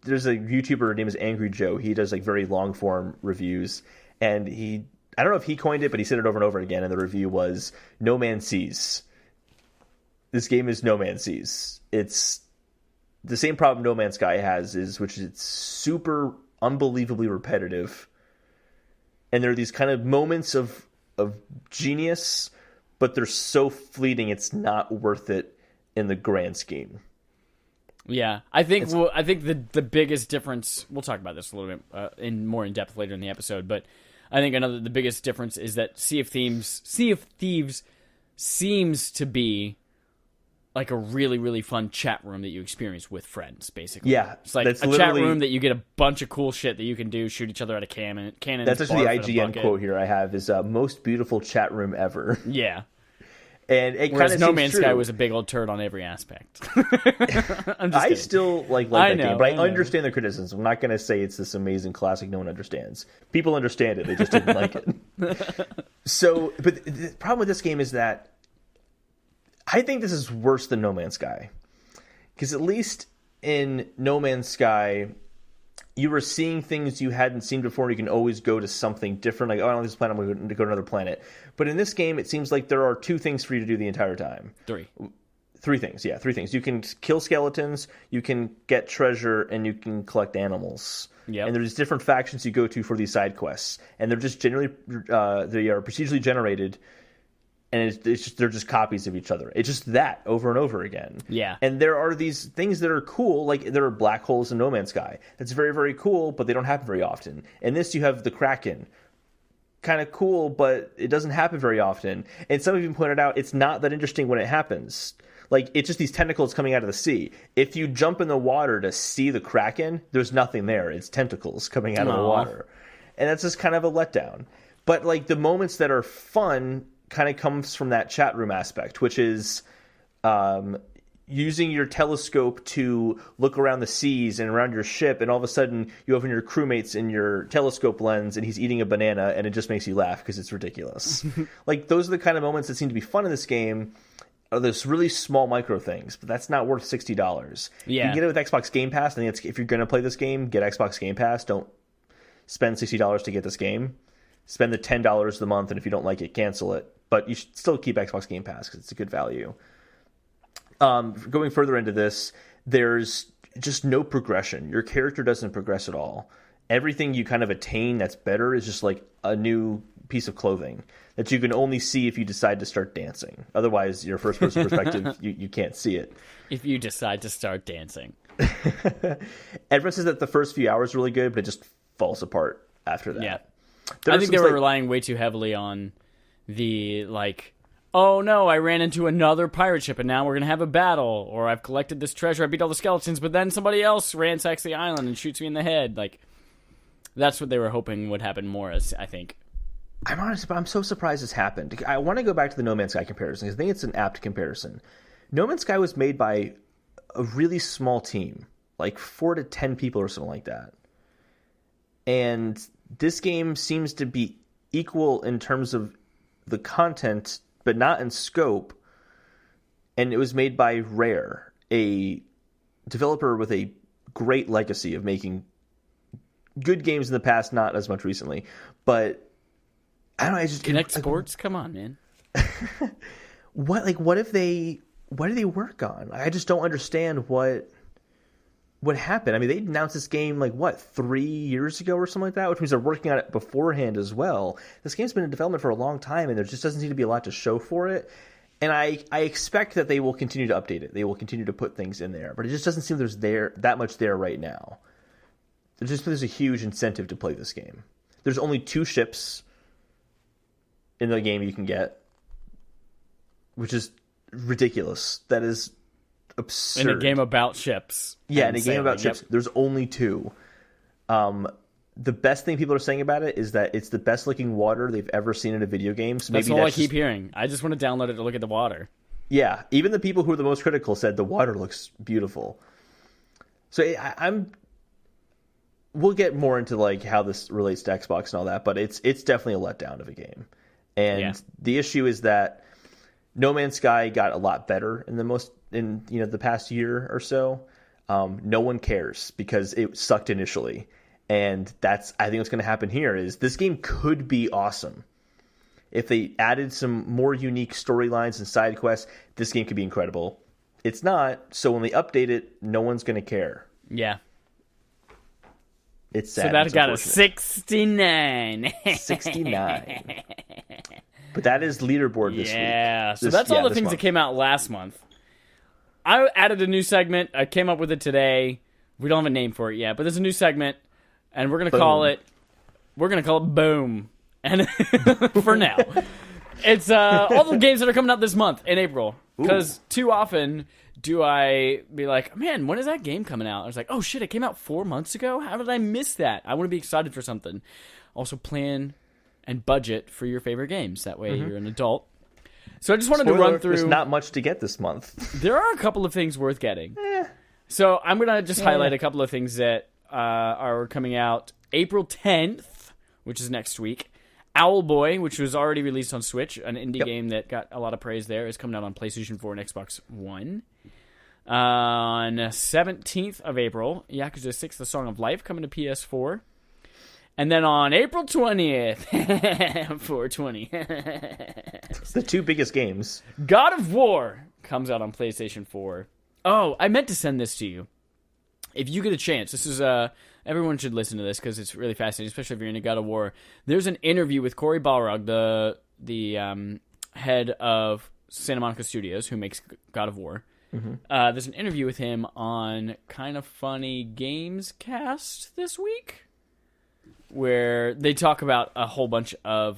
there's a YouTuber named Angry Joe. He does like very long form reviews, and I don't know if he coined it, but he said it over and over again. And the review was "No Man Sees." This game is No Man Sees. It's the same problem No Man's Sky has which is it's super unbelievably repetitive. And there are these kind of moments of genius, but they're so fleeting it's not worth it in the grand scheme. Yeah, I think the biggest difference, we'll talk about this a little bit more in depth later in the episode, but I think the biggest difference is that Sea of Thieves seems to be like a really, really fun chat room that you experience with friends, basically. Yeah. It's like a chat room that you get a bunch of cool shit that you can do, shoot each other out of cannons. That's actually the IGN quote here I have is most beautiful chat room ever. Yeah. And it whereas kind of No Man's Sky was a big old turd on every aspect. I still like that game, but I understand the criticism. I'm not going to say it's this amazing classic no one understands. People understand it, they just didn't like it. So, but the problem with this game is that I think this is worse than No Man's Sky. Because at least in No Man's Sky, you were seeing things you hadn't seen before. You can always go to something different. Like, oh, I don't like this planet, I'm going to go to another planet. But in this game, it seems like there are 2 things for you to do the entire time. 3 things, yeah, 3 things. You can kill skeletons, you can get treasure, and you can collect animals. Yep. And there's different factions you go to for these side quests. And they're just generally, they are procedurally generated, and they're just copies of each other. It's just that over and over again. Yeah. And there are these things that are cool, like there are black holes in No Man's Sky. That's very, very cool, but they don't happen very often. In this, you have the Kraken. Kind of cool, but it doesn't happen very often. And some of you pointed out it's not that interesting when it happens. Like, it's just these tentacles coming out of the sea. If you jump in the water to see the Kraken, there's nothing there. It's tentacles coming out of the water. And that's just kind of a letdown. But, like, the moments that are fun kind of comes from that chat room aspect, which is using your telescope to look around the seas and around your ship, and all of a sudden you open your crewmates in your telescope lens and he's eating a banana, and it just makes you laugh because it's ridiculous. Like, those are the kind of moments that seem to be fun in this game. Are those really small micro things, but that's not worth $60. Yeah. You can get it with Xbox Game Pass. I think if you're going to play this game, get Xbox Game Pass. Don't spend $60 to get this game. Spend the $10 a month, and if you don't like it, cancel it. But you should still keep Xbox Game Pass because it's a good value. Going further into this, there's just no progression. Your character doesn't progress at all. Everything you kind of attain that's better is just like a new piece of clothing that you can only see if you decide to start dancing. Otherwise, your first-person perspective, you can't see it. If you decide to start dancing. Everyone says that the first few hours are really good, but it just falls apart after that. Yeah. I think they were relying way too heavily on the, like, oh no, I ran into another pirate ship and now we're going to have a battle, or I've collected this treasure, I beat all the skeletons, but then somebody else ransacks the island and shoots me in the head. Like, that's what they were hoping would happen more, as I think. I'm honest, but I'm so surprised this happened. I want to go back to the No Man's Sky comparison because I think it's an apt comparison. No Man's Sky was made by a really small team, like 4 to 10 people or something like that. And this game seems to be equal in terms of the content, but not in scope. And it was made by Rare, a developer with a great legacy of making good games in the past, not as much recently. But I don't know. I just Connect Sports. Come on, man. What do they work on? I just don't understand what happened. I mean, they announced this game 3 years ago or something like that, which means they're working on it beforehand as well. This game's been in development for a long time, and there just doesn't seem to be a lot to show for it. And I expect that they will continue to update it. They will continue to put things in there, but it just doesn't seem there's that much there right now. There's a huge incentive to play this game. There's only 2 ships in the game you can get, which is ridiculous. That is absurd. In a game about ships. Yeah, in a game about ships, there's only 2. The best thing people are saying about it is that it's the best looking water they've ever seen in a video game. So that's all I keep hearing. I just want to download it to look at the water. Yeah, even the people who are the most critical said the water looks beautiful. So we'll get more into how this relates to Xbox and all that, but it's definitely a letdown of a game. And the issue is that No Man's Sky got a lot better in the past year or so. No one cares because it sucked initially. And that's, I think what's going to happen here is this game could be awesome. If they added some more unique storylines and side quests, this game could be incredible. It's not. So when they update it, no one's going to care. Yeah. It's sad. So that got a 69. 69. But that is Leaderboard this week. Yeah. So that's all the things that came out last month. I added a new segment. I came up with it today. We don't have a name for it yet, but there's a new segment, and we're gonna call it Boom. And for now, it's all the games that are coming out this month in April. Because too often do I be like, man, when is that game coming out? I was like, oh shit, it came out 4 months ago? How did I miss that? I want to be excited for something. Also plan and budget for your favorite games. That way you're an adult. So I just wanted to run through... There's not much to get this month. There are a couple of things worth getting. So I'm going to just highlight a couple of things that are coming out. April 10th, which is next week. Owlboy, which was already released on Switch, an indie game that got a lot of praise there, is coming out on PlayStation 4 and Xbox One. On 17th of April, Yakuza 6, The Song of Life, coming to PS4. And then on April 20th, 420. It's the two biggest games. God of War comes out on PlayStation 4. Oh, I meant to send this to you. If you get a chance, this is everyone should listen to this because it's really fascinating, especially if you're into God of War. There's an interview with Cory Balrog, the head of Santa Monica Studios, who makes God of War. There's an interview with him on Kind of Funny Games Cast this week, where they talk about a whole bunch of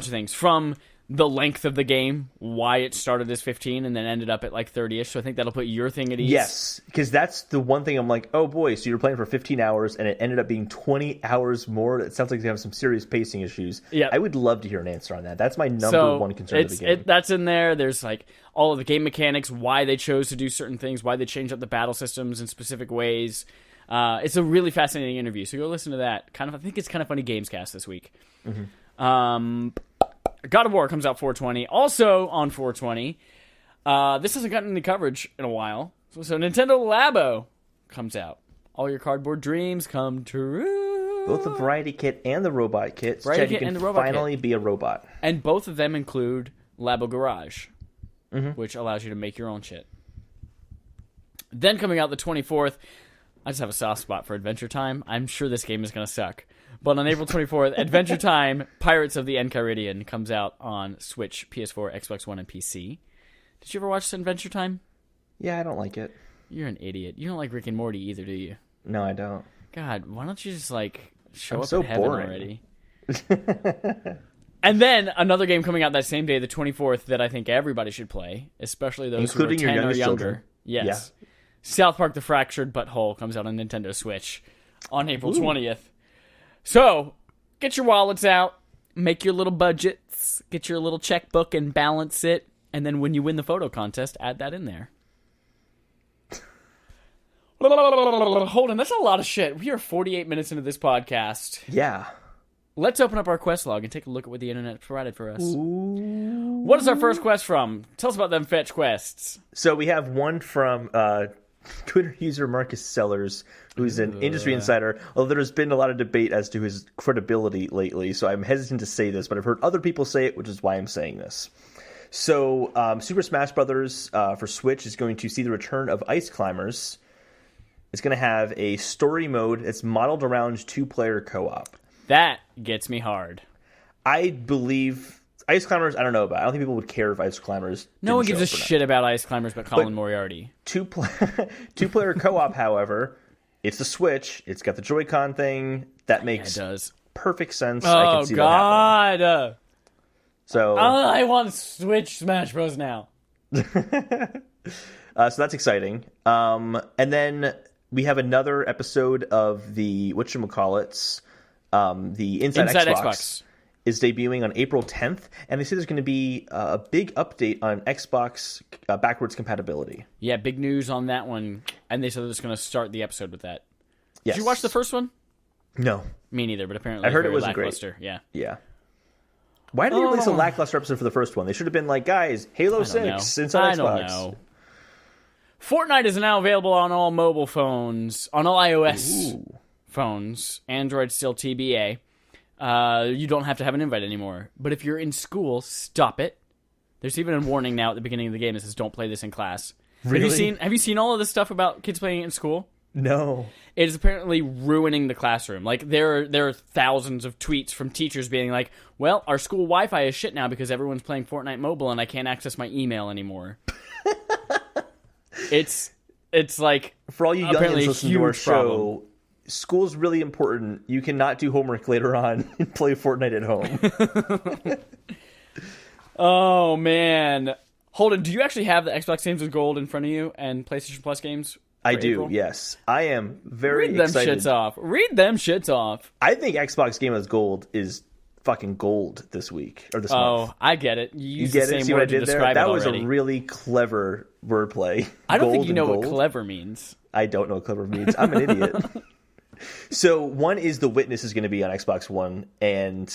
things, from the length of the game, why it started as 15 and then ended up at like 30ish. So I think that'll put your thing at ease. Yes, because that's the one thing I'm like, oh boy, so you're playing for 15 hours and it ended up being 20 hours more. It sounds like they have some serious pacing issues. Yeah, I would love to hear an answer on that. That's my number one concern of the game. That's in there. There's like all of the game mechanics, why they chose to do certain things, why they changed up the battle systems in specific ways. It's a really fascinating interview, so go listen to that. I think it's Kind of Funny Gamescast this week. God of War comes out 420. Also on 420, this hasn't gotten any coverage in a while. So Nintendo Labo comes out. All your cardboard dreams come true. Both the Variety Kit and the Robot Kit. Chad, you can finally be a robot. And both of them include Labo Garage, which allows you to make your own shit. Then coming out the 24th, I just have a soft spot for Adventure Time. I'm sure this game is going to suck. But on April 24th, Adventure Time, Pirates of the Enchiridion comes out on Switch, PS4, Xbox One, and PC. Did you ever watch Adventure Time? Yeah, I don't like it. You're an idiot. You don't like Rick and Morty either, do you? No, I don't. God, why don't you just, show up so in heaven boring. already? And then another game coming out that same day, the 24th, that I think everybody should play, especially those including who are 10 your or younger. Children. Yes. Yeah. South Park: The Fractured Butthole comes out on Nintendo Switch on April 20th. So, get your wallets out, make your little budgets, get your little checkbook and balance it, and then when you win the photo contest, add that in there. Holden, that's a lot of shit. We are 48 minutes into this podcast. Yeah. Let's open up our quest log and take a look at what the internet provided for us. What is our first quest from? Tell us about them fetch quests. So we have one from Twitter user Marcus Sellers, who's an industry insider, although there's been a lot of debate as to his credibility lately, so I'm hesitant to say this, but I've heard other people say it, which is why I'm saying this. So Super Smash Bros. For Switch is going to see the return of Ice Climbers. It's going to have a story mode that's modeled around two-player co-op. That gets me hard. I believe... Ice Climbers, I don't know about. I don't think people would care if Ice Climbers. No one gives a shit about Ice Climbers but Colin Moriarty. Two-player co-op, however, it's the Switch. It's got the Joy-Con thing. That makes perfect sense. Oh, I can see that happening. So I want Switch Smash Bros. Now. So that's exciting. And then we have another episode of the whatchamacallits, the Inside Xbox. Is debuting on April 10th, and they say there's going to be a big update on Xbox backwards compatibility. Yeah, big news on that one, and they said they're just going to start the episode with that. Yes. Did you watch the first one? No. Me neither, but apparently I heard it was lackluster. Great. Yeah. Why did they release a lackluster episode for the first one? They should have been like, guys, Halo 6, Inside Xbox. I don't know. Fortnite is now available on all mobile phones, on all iOS phones. Android still TBA. You don't have to have an invite anymore. But if you're in school, stop it. There's even a warning now at the beginning of the game that says, don't play this in class. Really? Have you seen all of this stuff about kids playing it in school? No. It is apparently ruining the classroom. Like, there are thousands of tweets from teachers being like, well, our school Wi-Fi is shit now because everyone's playing Fortnite Mobile and I can't access my email anymore. It's like, for all you apparently youngins a listening to our huge problem. show, school's really important. You cannot do homework later on and play Fortnite at home. Oh, man. Holden, do you actually have the Xbox Games with Gold in front of you and PlayStation Plus games? I do, April? yes. I am very Read them excited. shits off. Read them shits off. I think Xbox Game with Gold is fucking gold this week, or this month. Oh, I get it. You You used get the it? same See what I word to did there? describe That it was already. a really clever wordplay. I don't think Gold you know and what gold. clever means. I don't know what clever means. I'm an idiot. So one is The Witness is going to be on Xbox One, and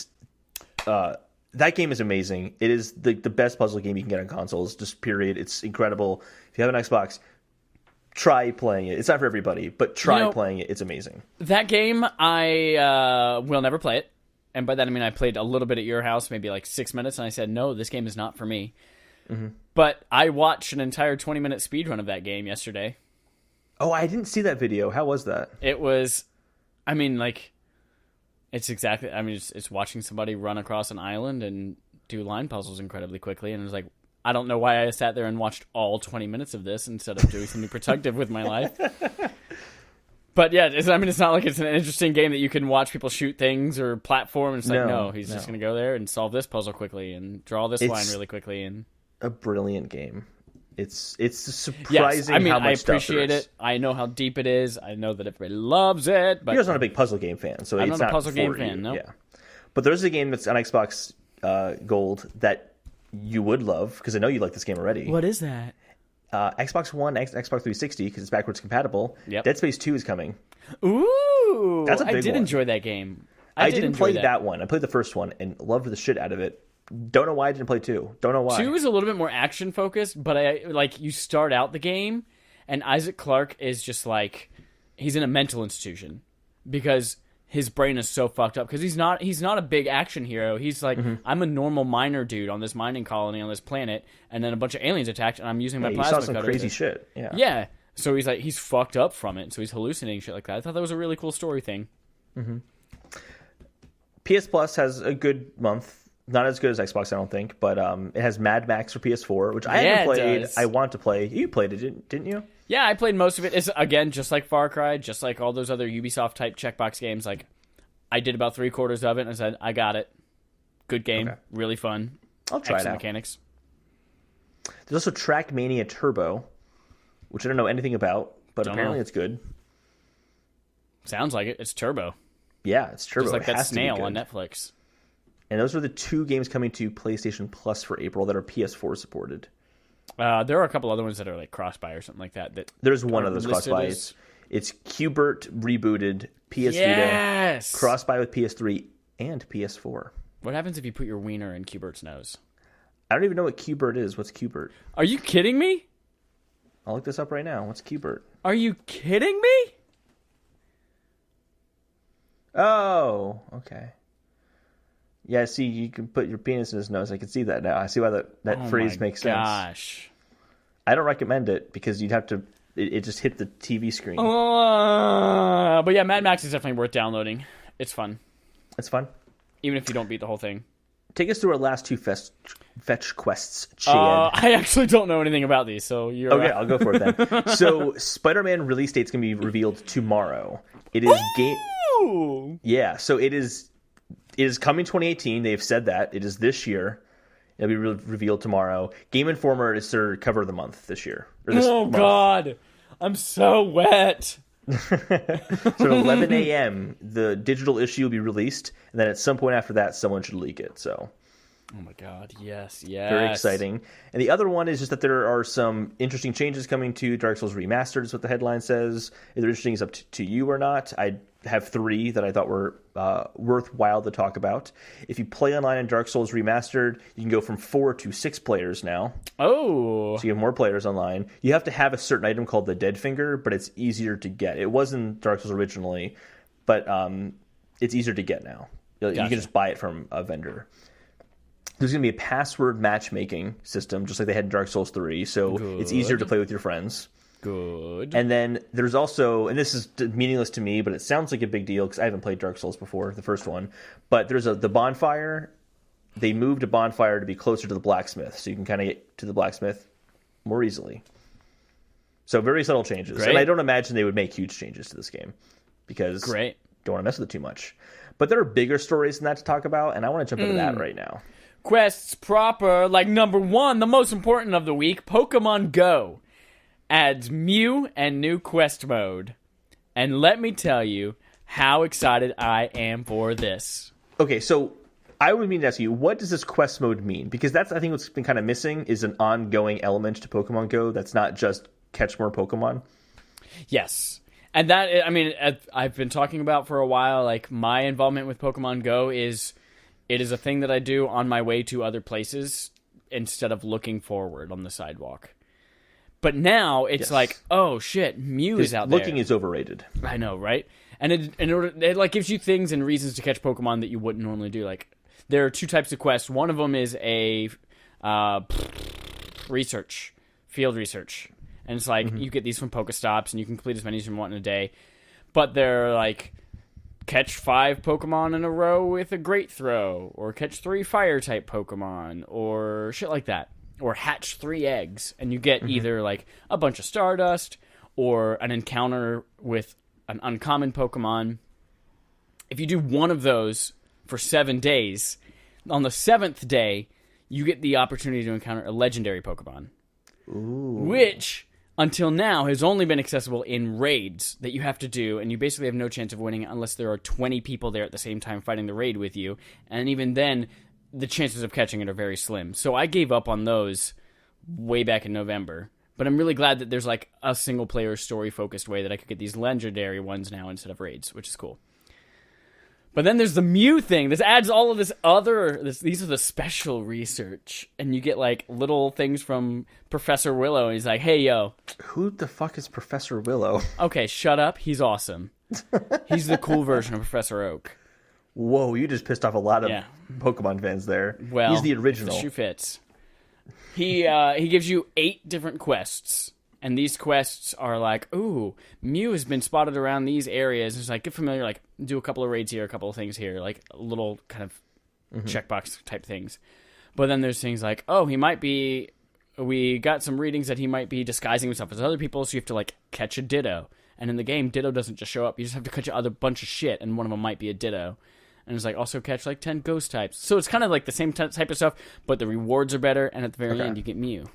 that game is amazing. It is the best puzzle game you can get on consoles, just period. It's incredible. If you have an Xbox, try playing it. It's not for everybody, but try playing it. It's amazing. That game, I will never play it. And by that I mean I played a little bit at your house, maybe like 6 minutes, and I said, no, this game is not for me. Mm-hmm. But I watched an entire 20-minute speedrun of that game yesterday. Oh, I didn't see that video. How was that? It was, I mean, like, it's watching somebody run across an island and do line puzzles incredibly quickly, and it's like, I don't know why I sat there and watched all 20 minutes of this instead of doing something productive with my life. But yeah, it's not like it's an interesting game that you can watch people shoot things or platform. It's like, no, he's just going to go there and solve this puzzle quickly and draw this line really quickly. And a brilliant game. It's surprising how much I stuff there appreciate is. it. I know how deep it is. I know that everybody loves it. But You're not a big puzzle game fan, so I'm it's not a not puzzle game for fan, you. no. Yeah. But there's a game that's on Xbox Gold that you would love, because I know you like this game already. What is that? Xbox One, Xbox 360, because it's backwards compatible. Yep. Dead Space 2 is coming. Ooh, That's a I big did one. enjoy that game. I did didn't enjoy play that one. I played the first one and loved the shit out of it. Don't know why I didn't play 2. Don't know why. 2 is a little bit more action focused, but you start out the game and Isaac Clarke is just like, he's in a mental institution because his brain is so fucked up, because he's not a big action hero. He's like, I'm a normal miner dude on this mining colony on this planet, and then a bunch of aliens attacked, and I'm using my you plasma saw some cutter crazy to... shit. Yeah. Yeah. So he's fucked up from it, so he's hallucinating shit like that. I thought that was a really cool story thing. PS Plus has a good month. Not as good as Xbox, I don't think, but it has Mad Max for PS4, which I haven't it played. does. I want to play. You played it, didn't you? Yeah, I played most of it. It's, again, just like Far Cry, just like all those other Ubisoft-type checkbox games. Like, I did about 3/4 of it, and I said, I got it. Good game. Okay. Really fun. I'll try it Excellent out. mechanics. There's also Trackmania Turbo, which I don't know anything about, but Don't apparently know. it's good. Sounds like it. It's Turbo. Yeah, it's Turbo. Just like It that has to be snail good. on Netflix. And those are the 2 games coming to PlayStation Plus for April that are PS4 supported. There are a couple other ones that are like cross-buy or something like that. There's one of are those listed cross-buy. as- It's Qbert rebooted, PS Yes! Vita, cross-buy with PS3 and PS4. What happens if you put your wiener in Cubert's nose? I don't even know what Qbert is. What's Qbert? Are you kidding me? I'll look this up right now. What's Qbert? Are you kidding me? Oh, okay. Yeah, see, you can put your penis in his nose. I can see that now. I see why that phrase makes sense. Gosh. I don't recommend it because you'd have to. It just hit the TV screen. But yeah, Mad Max is definitely worth downloading. It's fun, It's fun. even if you don't beat the whole thing. Take us through our last 2 fetch quests, Chad. I actually don't know anything about these, so you're Okay, I'll go for it then. So, Spider-Man release date's gonna be revealed tomorrow. It is game. Ooh. Yeah, so it is coming 2018. They've said that it is this year. It'll be revealed tomorrow. Game Informer is their cover of the month this year. Or this Oh month. God, I'm so wet. So at 11 a.m. the digital issue will be released, and then at some point after that, someone should leak it. So. Oh my God, yes, yes. Very exciting. And the other one is just that there are some interesting changes coming to Dark Souls Remastered, is what the headline says. If they're interesting is up to you or not. I have 3 that I thought were worthwhile to talk about. If you play online in Dark Souls Remastered, you can go from 4 to 6 players now. Oh. So you have more players online. You have to have a certain item called the Dead Finger, but it's easier to get. It was in Dark Souls originally, but it's easier to get now. You Gotcha. can just buy it from a vendor. There's going to be a password matchmaking system, just like they had in Dark Souls 3, so it's easier to play with your friends. Good. And then there's also, and this is meaningless to me, but it sounds like a big deal because I haven't played Dark Souls before, the first one. But there's the bonfire. They moved a bonfire to be closer to the blacksmith, so you can kind of get to the blacksmith more easily. So very subtle changes. Great. And I don't imagine they would make huge changes to this game because don't want to mess with it too much. But there are bigger stories than that to talk about, and I want to jump into that right now. Quests proper, like number 1, the most important of the week, Pokemon Go adds Mew and new quest mode. And let me tell you how excited I am for this. Okay, so I would mean to ask you, what does this quest mode mean? Because that's, I think, what's been kind of missing is an ongoing element to Pokemon Go that's not just catch more Pokemon. Yes. And that, I mean, I've been talking about for a while, like, my involvement with Pokemon Go is... It is a thing that I do on my way to other places instead of looking forward on the sidewalk. But now it's like, oh shit, Mew is out there. Looking is overrated. I know, right? And it like gives you things and reasons to catch Pokemon that you wouldn't normally do. Like, there are 2 types of quests. One of them is a field research, and it's like you get these from Pokestops, and you can complete as many as you want in a day. But they're like, catch 5 Pokemon in a row with a great throw, or catch 3 fire-type Pokemon, or shit like that. Or hatch 3 eggs, and you get either, like, a bunch of Stardust, or an encounter with an uncommon Pokemon. If you do one of those for 7 days, on the 7th day, you get the opportunity to encounter a legendary Pokemon. Ooh. Which... until now, has only been accessible in raids that you have to do, and you basically have no chance of winning unless there are 20 people there at the same time fighting the raid with you, and even then, the chances of catching it are very slim. So I gave up on those way back in November, but I'm really glad that there's like a single-player story-focused way that I could get these legendary ones now instead of raids, which is cool. But then there's the Mew thing. This adds all of this other... These are the special research. And you get, like, little things from Professor Willow. And he's like, hey, yo. Who the fuck is Professor Willow? Okay, shut up. He's awesome. He's the cool version of Professor Oak. Whoa, you just pissed off a lot of Pokemon fans there. Well, he's the original. The shoe fits. He gives you 8 different quests. And these quests are like, ooh, Mew has been spotted around these areas. It's like, get familiar, like, do a couple of raids here, a couple of things here, like, little kind of checkbox type things. But then there's things like, oh, we got some readings that he might be disguising himself as other people, so you have to, like, catch a Ditto. And in the game, Ditto doesn't just show up. You just have to catch a other bunch of shit, and one of them might be a Ditto. And it's like, also catch, like, 10 ghost types. So it's kind of like the same type of stuff, but the rewards are better, and at the very end, you get Mew.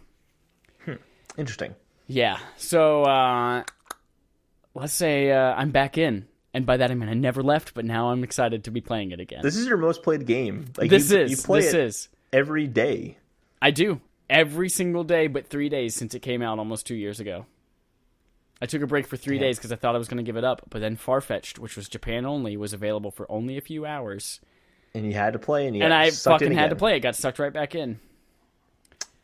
Interesting. Yeah, so let's say I'm back in, and by that I mean I never left, but now I'm excited to be playing it again. This is your most played game. Like, you play it is every day. I do, every single day, but 3 days since it came out almost 2 years ago. I took a break for 3 days because I thought I was going to give it up, but then Farfetch'd, which was Japan only, was available for only a few hours. And you had to play, and I fucking had to play it. Got sucked right back in.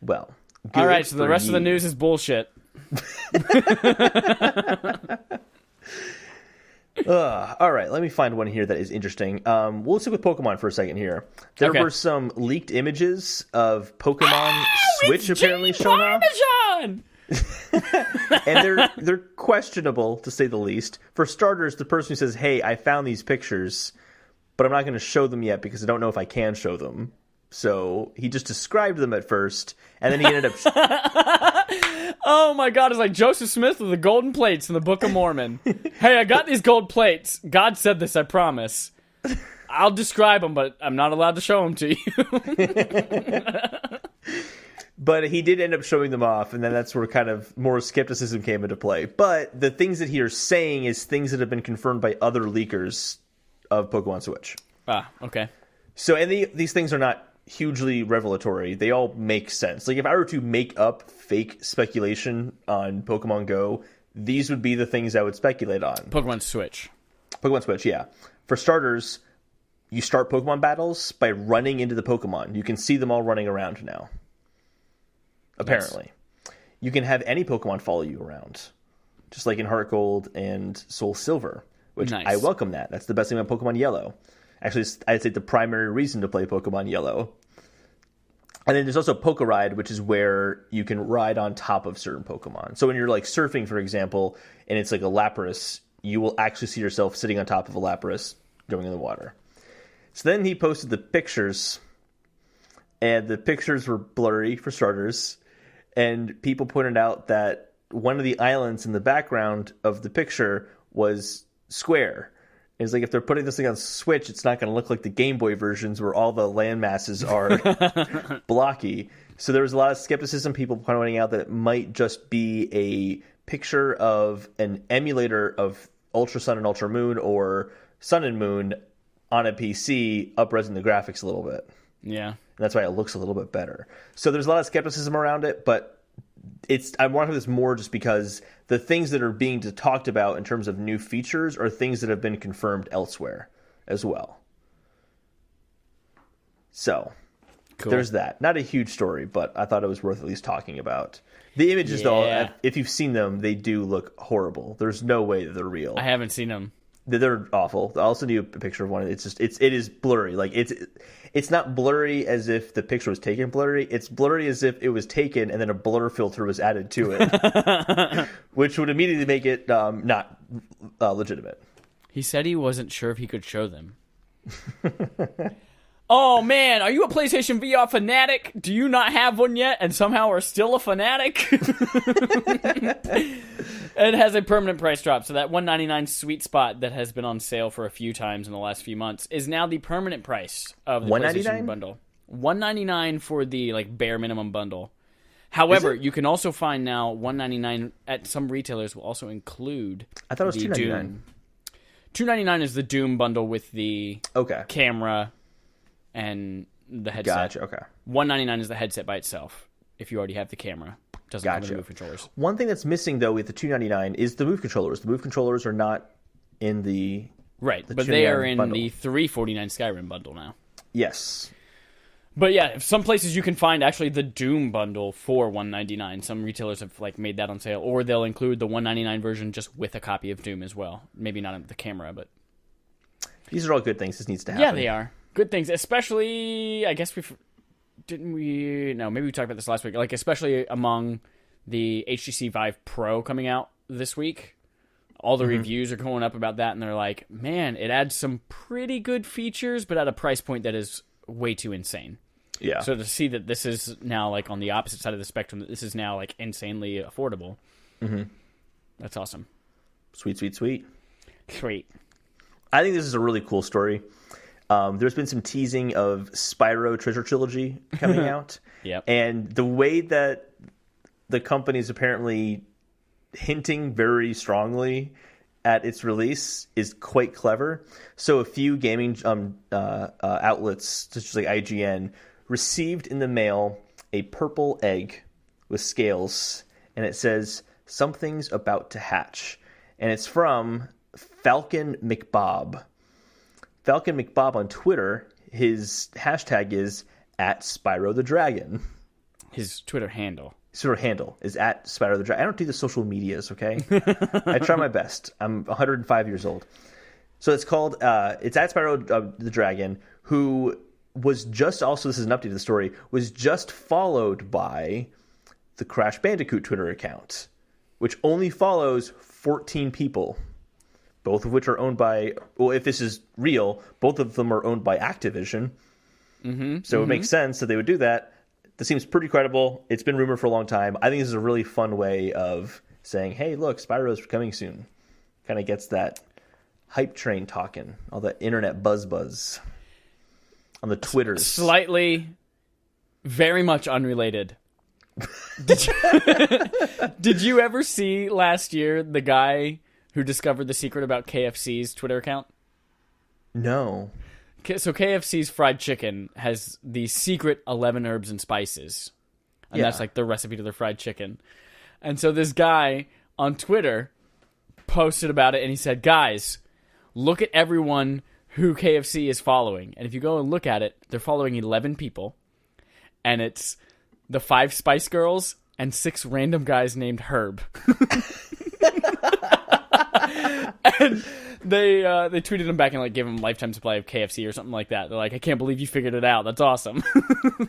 Well, all right, so the rest of the news is bullshit. All right, let me find one here that is interesting. We'll stick with Pokemon for a second here. There were some leaked images of Pokemon Switch apparently shown off. And they're questionable, to say the least. For starters, the person who says, hey, I found these pictures, but I'm not going to show them yet because I don't know if I can show them. So he just described them at first, and then he ended up... Oh my god, it's like Joseph Smith with the golden plates in the Book of Mormon. Hey, I got these gold plates. God said this, I promise. I'll describe them, but I'm not allowed to show them to you. But he did end up showing them off, and then that's where kind of more skepticism came into play. But the things that he is saying is things that have been confirmed by other leakers of Pokemon Switch. Ah, okay. So, and these things are not hugely revelatory. They all make sense. Like, if I were to make up fake speculation on Pokemon Go, these would be the things I would speculate on. Pokemon Switch, yeah. For starters, you start Pokemon battles by running into the Pokemon. You can see them all running around now. Apparently. Nice. You can have any Pokemon follow you around. Just like in Heart Gold and Soul Silver. Which nice. I welcome that. That's the best thing about Pokemon Yellow. Actually, I'd say the primary reason to play Pokemon Yellow. And then there's also Poke Ride, which is where you can ride on top of certain Pokemon. So when you're like surfing, for example, and it's like a Lapras, you will actually see yourself sitting on top of a Lapras going in the water. So then he posted the pictures, and the pictures were blurry for starters. And people pointed out that one of the islands in the background of the picture was square. It's like if they're putting this thing on Switch, it's not going to look like the Game Boy versions where all the land masses are blocky. So there was a lot of skepticism, people pointing out that it might just be a picture of an emulator of Ultra Sun and Ultra Moon or Sun and Moon on a PC, up-resing the graphics a little bit. Yeah. And that's why it looks a little bit better. So there's a lot of skepticism around it, but I want to do this more just because the things that are being talked about in terms of new features are things that have been confirmed elsewhere as well. So cool. There's that. Not a huge story, but I thought it was worth at least talking about. The images, though, if you've seen them, they do look horrible. There's no way that they're real. I haven't seen them. They're awful. I'll send you a picture of one. It is blurry. Like it's not blurry as if the picture was taken blurry. It's blurry as if it was taken and then a blur filter was added to it, which would immediately make it not legitimate. He said he wasn't sure if he could show them. Oh man, are you a PlayStation VR fanatic? Do you not have one yet and somehow are still a fanatic? It has a permanent price drop, so that $199 sweet spot that has been on sale for a few times in the last few months is now the permanent price of the PlayStation bundle. $199 for the like bare minimum bundle. However, you can also find now $199 at some retailers will also include I thought it was $299. $299 is the Doom bundle with the camera and the headset. Gotcha, okay. $199 is the headset by itself if you already have the camera. Doesn't come with the Move controllers. One thing that's missing, though, with the $299 is the Move controllers. The Move controllers are not in the but they are in bundle. the $349 Skyrim bundle now. Yes. But yeah, some places you can find actually the Doom bundle for $199. Some retailers have like made that on sale, or they'll include the $199 version just with a copy of Doom as well. Maybe not the camera, but these are all good things. This needs to happen. Yeah, they are good things. Especially, I guess maybe we talked about this last week. Like especially among the HTC Vive Pro coming out this week. All the reviews are going up about that, and they're like, man, it adds some pretty good features, but at a price point that is way too insane. Yeah. So to see that this is now like on the opposite side of the spectrum, that this is now like insanely affordable. Mm-hmm. That's awesome. Sweet, sweet, sweet. Sweet. I think this is a really cool story. There's been some teasing of Spyro Treasure Trilogy coming out. Yep. And the way that the company is apparently hinting very strongly at its release is quite clever. So a few gaming outlets, such as like IGN, received in the mail a purple egg with scales, and it says, "Something's about to hatch." And it's from Falcon McBob. Falcon McBob on Twitter, his hashtag is @Spyro the Dragon. His Twitter handle. Is @Spyro the Dragon. I don't do the social medias, okay? I try my best. I'm 105 years old. So it's called, it's @Spyro the Dragon, who was just also, this is an update to the story, was just followed by the Crash Bandicoot Twitter account, which only follows 14 people, both of which are owned by, well, if this is real, both of them are owned by Activision. So it makes sense that they would do that. This seems pretty credible. It's been rumored for a long time. I think this is a really fun way of saying, hey, look, Spyro's coming soon. Kind of gets that hype train talking, all that internet buzz on the Twitters. Slightly, very much unrelated. Did you ever see last year the guy who discovered the secret about KFC's Twitter account? No. So KFC's fried chicken has the secret 11 herbs and spices. And that's like the recipe to their fried chicken. And so this guy on Twitter posted about it, and he said, guys, look at everyone who KFC is following. And if you go and look at it, they're following 11 people. And it's the 5 Spice Girls and 6 random guys named Herb. And they tweeted him back and like gave him a lifetime supply of KFC or something like that. They're like, I can't believe you figured it out. That's awesome.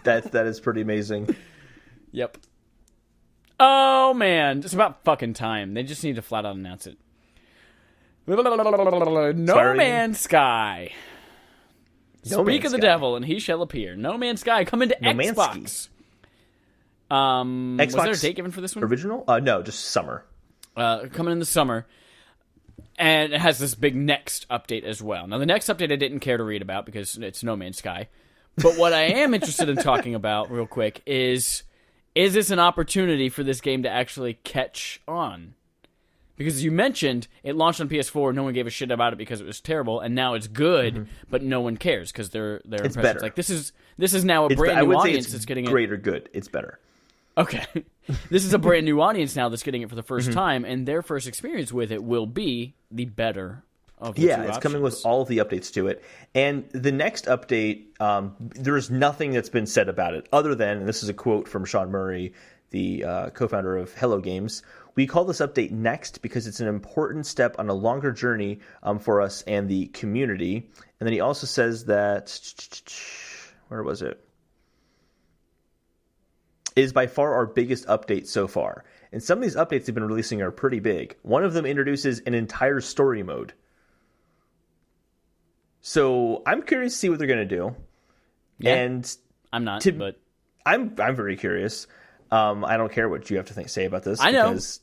That is pretty amazing. Yep. Oh man, it's about fucking time. They just need to flat out announce it. No Man's Sky. Speak of the devil, and he shall appear. No Man's Sky coming to Xbox. Xbox. Was there a date given for this one? Original? No, just summer. Coming in the summer. And it has this big next update as well. Now, the next update I didn't care to read about because it's No Man's Sky. But what I am interested in talking about real quick is this an opportunity for this game to actually catch on? Because as you mentioned, it launched on PS4, no one gave a shit about it because it was terrible, and now it's good, but no one cares because their impressions better. like this is now a brand new audience that's getting it. Great or good, it's better. Okay. This is a brand new audience now that's getting it for the first time, and their first experience with it will be the better of the two it's coming with all of the updates to it. And the next update, there's nothing that's been said about it other than, and this is a quote from Sean Murray, the co-founder of Hello Games, "We call this update Next because it's an important step on a longer journey for us and the community." And then he also says that, where was it? It is by far our biggest update so far. And some of these updates they've been releasing are pretty big. One of them introduces an entire story mode. So I'm curious to see what they're going to do. Yeah, and I'm not, but I'm very curious. I don't care what you have to say about this. I know. Because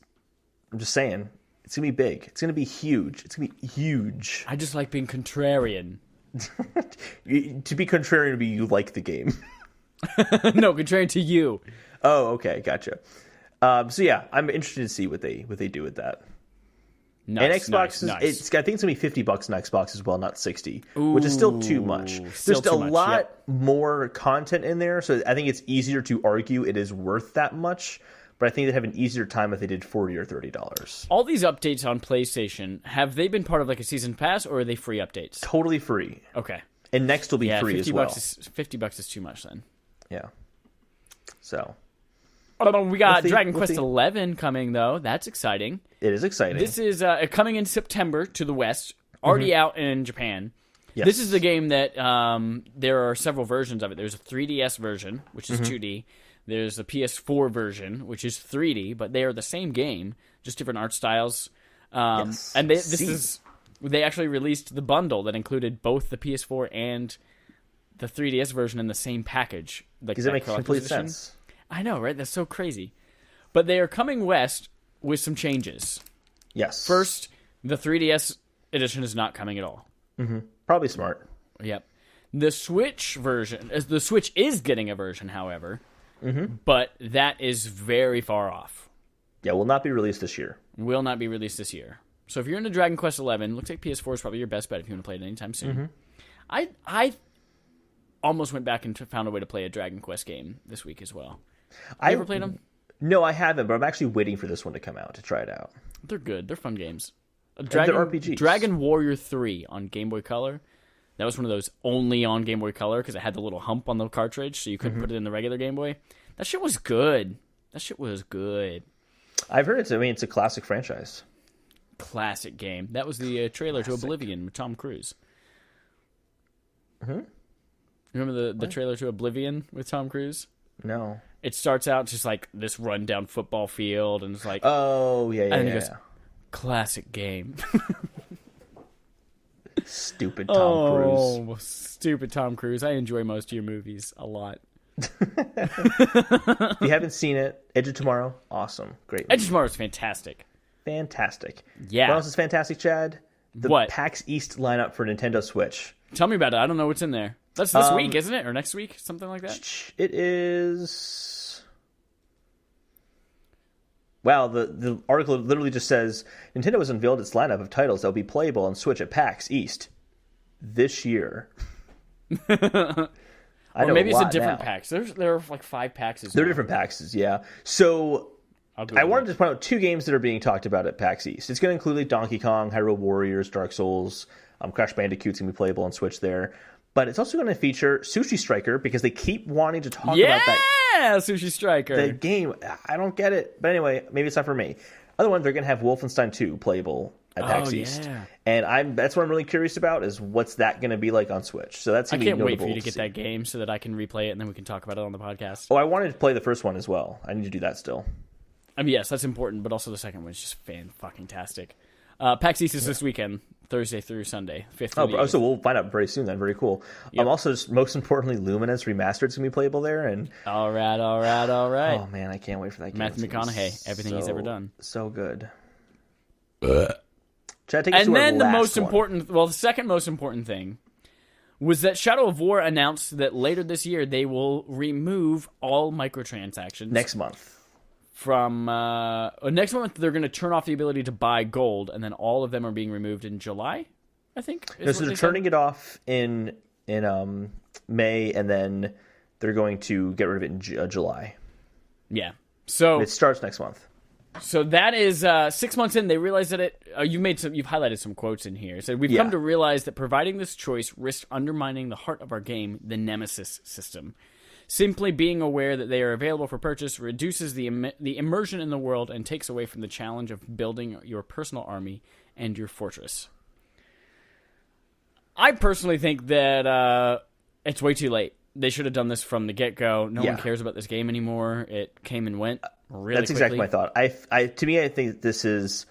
I'm just saying, it's going to be big. It's going to be huge. It's going to be huge. I just like being contrarian. To be contrarian would be you like the game. No, contrarian to you. Oh, okay, gotcha. So yeah, I'm interested to see what they do with that. Nice, and Xbox nice. I think it's gonna be $50 on Xbox as well, not $60, which is still too much. There's a lot more content in there, so I think it's easier to argue it is worth that much. But I think they'd have an easier time if they did $40 or $30. All these updates on PlayStation, have they been part of like a season pass, or are they free updates? Totally free. Okay. And Next will be free as well. $50 is too much then. Yeah. So. We got Dragon Quest XI coming, though. That's exciting. It is exciting. This is coming in September to the West, already out in Japan. Yes. This is the game that there are several versions of it. There's a 3DS version, which is 2D. There's a PS4 version, which is 3D, but they are the same game, just different art styles. Yes. And they actually released the bundle that included both the PS4 and the 3DS version in the same package. Like, does that make complete sense? I know, right? That's so crazy. But they are coming west with some changes. Yes. First, the 3DS edition is not coming at all. Probably smart. Yep. The Switch is getting a version, however, but that is very far off. Yeah, will not be released this year. Will not be released this year. So if you're into Dragon Quest XI, looks like PS4 is probably your best bet if you want to play it anytime soon. I almost went back and found a way to play a Dragon Quest game this week as well. You ever played them? No, I haven't, but I'm actually waiting for this one to come out to try it out. They're good. They're fun games. They're RPGs. Dragon Warrior 3 on Game Boy Color. That was one of those only on Game Boy Color because it had the little hump on the cartridge, so you couldn't put it in the regular Game Boy. That shit was good. I've heard it's a classic franchise. Classic game. That was the trailer to Oblivion with Tom Cruise. Remember the trailer to Oblivion with Tom Cruise? No. It starts out just like this rundown football field, and it's like, oh yeah, and he goes, classic game. Stupid Tom Cruise. Oh, stupid Tom Cruise. I enjoy most of your movies a lot. If you haven't seen it, Edge of Tomorrow, awesome, great movie. Edge of Tomorrow is fantastic. Yeah. What else is fantastic, Chad? The PAX East lineup for Nintendo Switch. Tell me about it. I don't know what's in there. That's this week, isn't it? Or next week? Something like that? It is... Wow, the article literally just says, Nintendo has unveiled its lineup of titles that will be playable on Switch at PAX East this year. Or maybe it's a different PAX. There are like 5 PAXs. There are different PAXs, yeah. So I wanted to point out 2 games that are being talked about at PAX East. It's going to include like Donkey Kong, Hyrule Warriors, Dark Souls, Crash Bandicoot's going to be playable on Switch there. But it's also going to feature Sushi Striker because they keep wanting to talk about that. Yeah, Sushi Striker. The game. I don't get it. But anyway, maybe it's not for me. Other one, they're going to have Wolfenstein 2 playable at PAX East. Yeah. And that's what I'm really curious about is what's that going to be like on Switch. So that's I gonna be can't wait notable for you to to get see. that game so that I can replay it and then we can talk about it on the podcast. Oh, I wanted to play the first one as well. I need to do that still. I mean, yes, that's important, but also the second one's just fan-fucking-tastic. PAX East is this weekend, Thursday through Sunday, 5th through the 8th. So we'll find out very soon then. Very cool. Yep. Also, just most importantly, Luminous Remastered is going to be playable there. And All right. oh, man, I can't wait for that game. Matthew McConaughey, everything he's ever done. So good. Chad, take us And to our then the last most one. important, well, the second most important thing was that Shadow of War announced that later this year they will remove all microtransactions. Next month. From next month, they're going to turn off the ability to buy gold, and then all of them are being removed in July, I think. No, so they're turning it off in May, and then they're going to get rid of it in July. Yeah. So It starts next month. So that is 6 months in. They realized that you've highlighted some quotes in here. It said, we've come to realize that providing this choice risks undermining the heart of our game, the Nemesis system. Simply being aware that they are available for purchase reduces the immersion in the world and takes away from the challenge of building your personal army and your fortress. I personally think that it's way too late. They should have done this from the get-go. No one cares about this game anymore. It came and went really That's quickly. exactly my thought. To me, I think this is,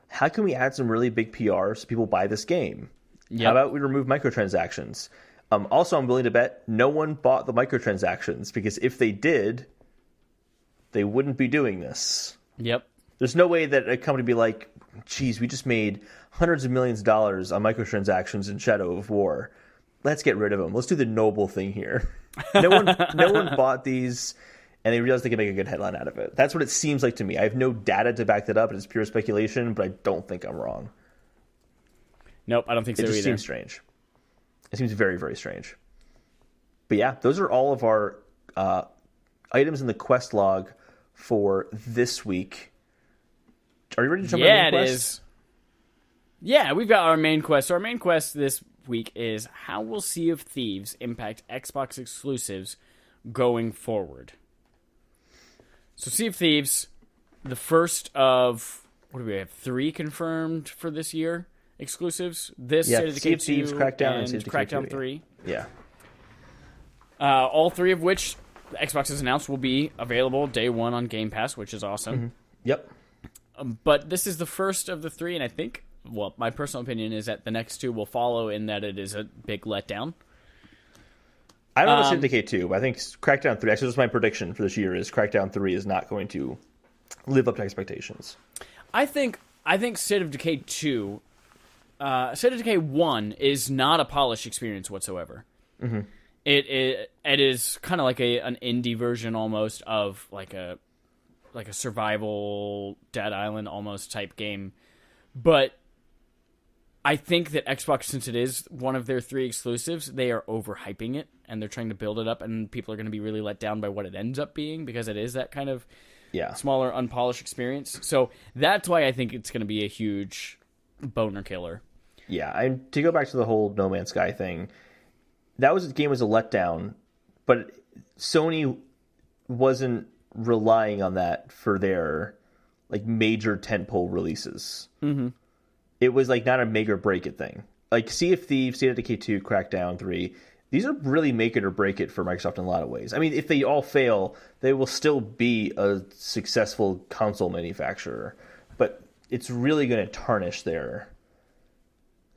how can we add some really big PR so people buy this game? Yep. How about we remove microtransactions? Also, I'm willing to bet no one bought the microtransactions, because if they did, they wouldn't be doing this. Yep. There's no way that a company would be like, geez, we just made hundreds of millions of dollars on microtransactions in Shadow of War. Let's get rid of them. Let's do the noble thing here. No one bought these, and they realized they could make a good headline out of it. That's what it seems like to me. I have no data to back that up. It's pure speculation, but I don't think I'm wrong. Nope, I don't think so either. It just seems strange. It seems very, very strange. But yeah, those are all of our items in the quest log for this week. Are you ready to jump into the main quest? It is. Yeah, we've got our main quest. So our main quest this week is, how will Sea of Thieves impact Xbox exclusives going forward? So Sea of Thieves, the first of, what do we have, 3 confirmed for this year? Exclusives. This State of Decay 2 Thieves, Crackdown, and Crackdown 3. Yeah. All 3 of which Xbox has announced will be available day 1 on Game Pass, which is awesome. Mm-hmm. Yep. But this is the first of the 3, and I think, well, my personal opinion is that the next 2 will follow in that it is a big letdown. I don't know State of Decay 2, but I think Crackdown 3, actually, that's my prediction for this year, is Crackdown 3 is not going to live up to expectations. I think State of Decay 2... State of Decay 1 is not a polished experience whatsoever. Mm-hmm. It is kind of like an indie version almost of like a survival Dead Island almost type game. But I think that Xbox, since it is one of their 3 exclusives, they are overhyping it and they're trying to build it up, and people are going to be really let down by what it ends up being, because it is that kind of smaller, unpolished experience. So that's why I think it's going to be a huge boner killer. Yeah, and to go back to the whole No Man's Sky thing, that game was a letdown, but Sony wasn't relying on that for their like major tentpole releases. Mm-hmm. It was like not a make or break it thing. Like Sea of Thieves, State of Decay 2, Crackdown 3, these are really make it or break it for Microsoft in a lot of ways. I mean, if they all fail, they will still be a successful console manufacturer, but it's really going to tarnish their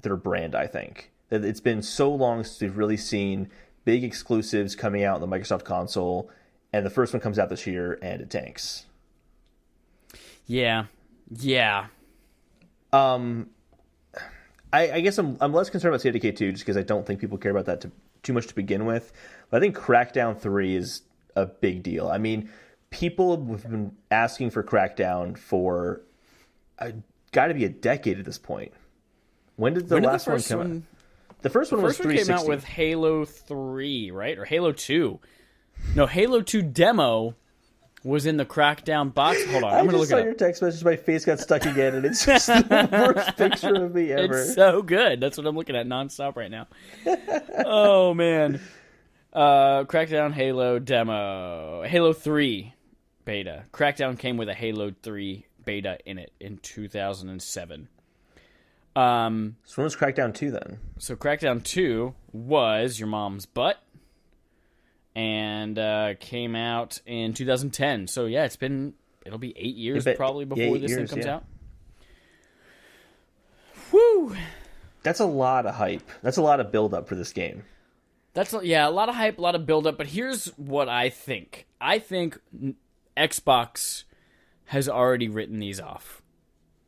brand, I think. That it's been so long since we've really seen big exclusives coming out on the Microsoft console, and the first one comes out this year and it tanks. Yeah. I guess I'm less concerned about State of Decay 2 just because I don't think people care about that too much to begin with. But I think Crackdown 3 is a big deal. I mean, people have been asking for Crackdown for got to be a decade at this point. When did the last one come out? The first one was 360. Came out with Halo 3, right? Or Halo 2. No, Halo 2 demo was in the Crackdown box. Hold on, I'm going to look it up. I just saw your text message. My face got stuck again, and it's just the worst picture of me ever. It's so good. That's what I'm looking at nonstop right now. Oh, man. Crackdown Halo demo. Halo 3 beta. Crackdown came with a Halo 3 beta in it in 2007. So when was Crackdown 2 then? So Crackdown 2 was your mom's butt, and came out in 2010. So yeah, it'll be 8 years probably before this thing comes out. Woo! That's a lot of hype. That's a lot of build up for this game. A lot of hype, a lot of build up. But here's what I think. I think Xbox has already written these off.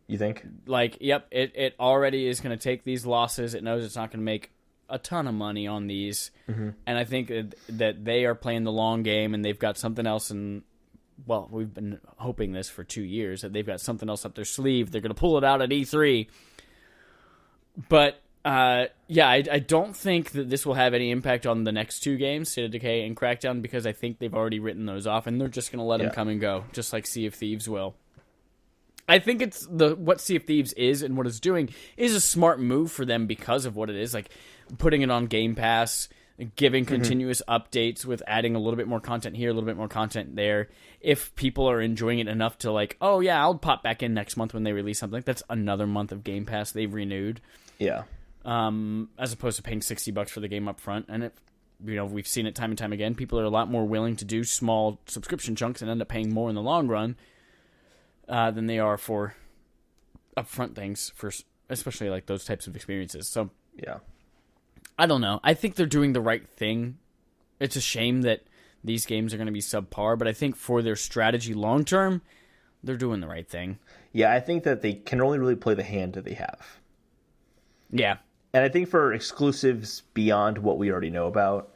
You think? Like, yep, it already is going to take these losses. It knows it's not going to make a ton of money on these. Mm-hmm. And I think that they are playing the long game, and they've got something else well, we've been hoping this for 2 years, that they've got something else up their sleeve. They're going to pull it out at E3. But, I don't think that this will have any impact on the next two games, State of Decay and Crackdown, because I think they've already written those off, and they're just going to let them come and go, just like Sea of Thieves will. I think it's what Sea of Thieves is and what it's doing is a smart move for them because of what it is, like putting it on Game Pass, giving continuous updates with adding a little bit more content here, a little bit more content there. If people are enjoying it enough to like, oh yeah, I'll pop back in next month when they release something. That's another month of Game Pass they've renewed. Yeah. As opposed to paying $60 for the game up front. And we've seen it time and time again. People are a lot more willing to do small subscription chunks and end up paying more in the long run than they are for upfront things, for especially like those types of experiences. So yeah. I don't know. I think they're doing the right thing. It's a shame that these games are going to be subpar, but I think for their strategy long term, they're doing the right thing. Yeah, I think that they can only really play the hand that they have. Yeah. And I think for exclusives beyond what we already know about,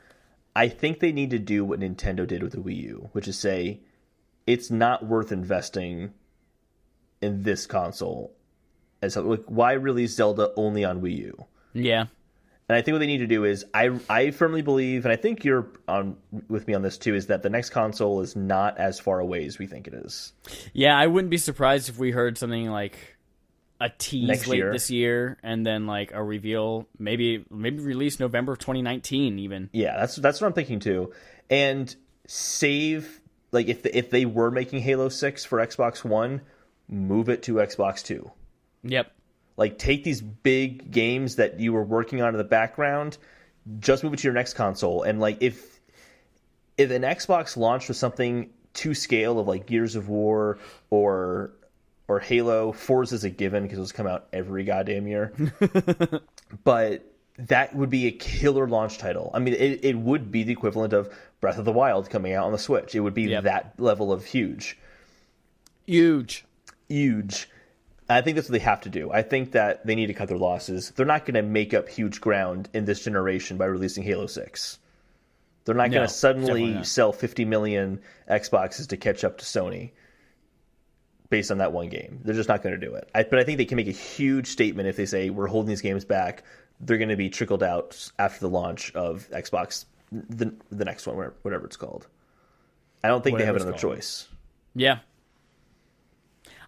I think they need to do what Nintendo did with the Wii U, which is say, it's not worth investing in this console. And so, like, why release Zelda only on Wii U? Yeah. And I think what they need to do is, I firmly believe, and I think you're on with me on this too, is that the next console is not as far away as we think it is. Yeah, I wouldn't be surprised if we heard something like a tease next late year. This year, and then like a reveal, maybe release November of 2019 even. Yeah, that's what I'm thinking too. And save, like, if they were making Halo 6 for Xbox One, move it to Xbox 2. Yep. Like, take these big games that you were working on in the background, just move it to your next console. And, like, if an Xbox launched with something to scale of, like, Gears of War or Halo, Forza's a given because those come out every goddamn year. But that would be a killer launch title. I mean, it would be the equivalent of Breath of the Wild coming out on the Switch. It would be that level of huge. Huge. I think that's what they have to do. I think that they need to cut their losses. They're not going to make up huge ground in this generation by releasing Halo 6. They're not going to suddenly sell 50 million Xboxes to catch up to Sony based on that one game. They're just not going to do it. But I think they can make a huge statement if they say, we're holding these games back. They're going to be trickled out after the launch of Xbox, the next one, whatever it's called. I don't think they have another choice. Yeah.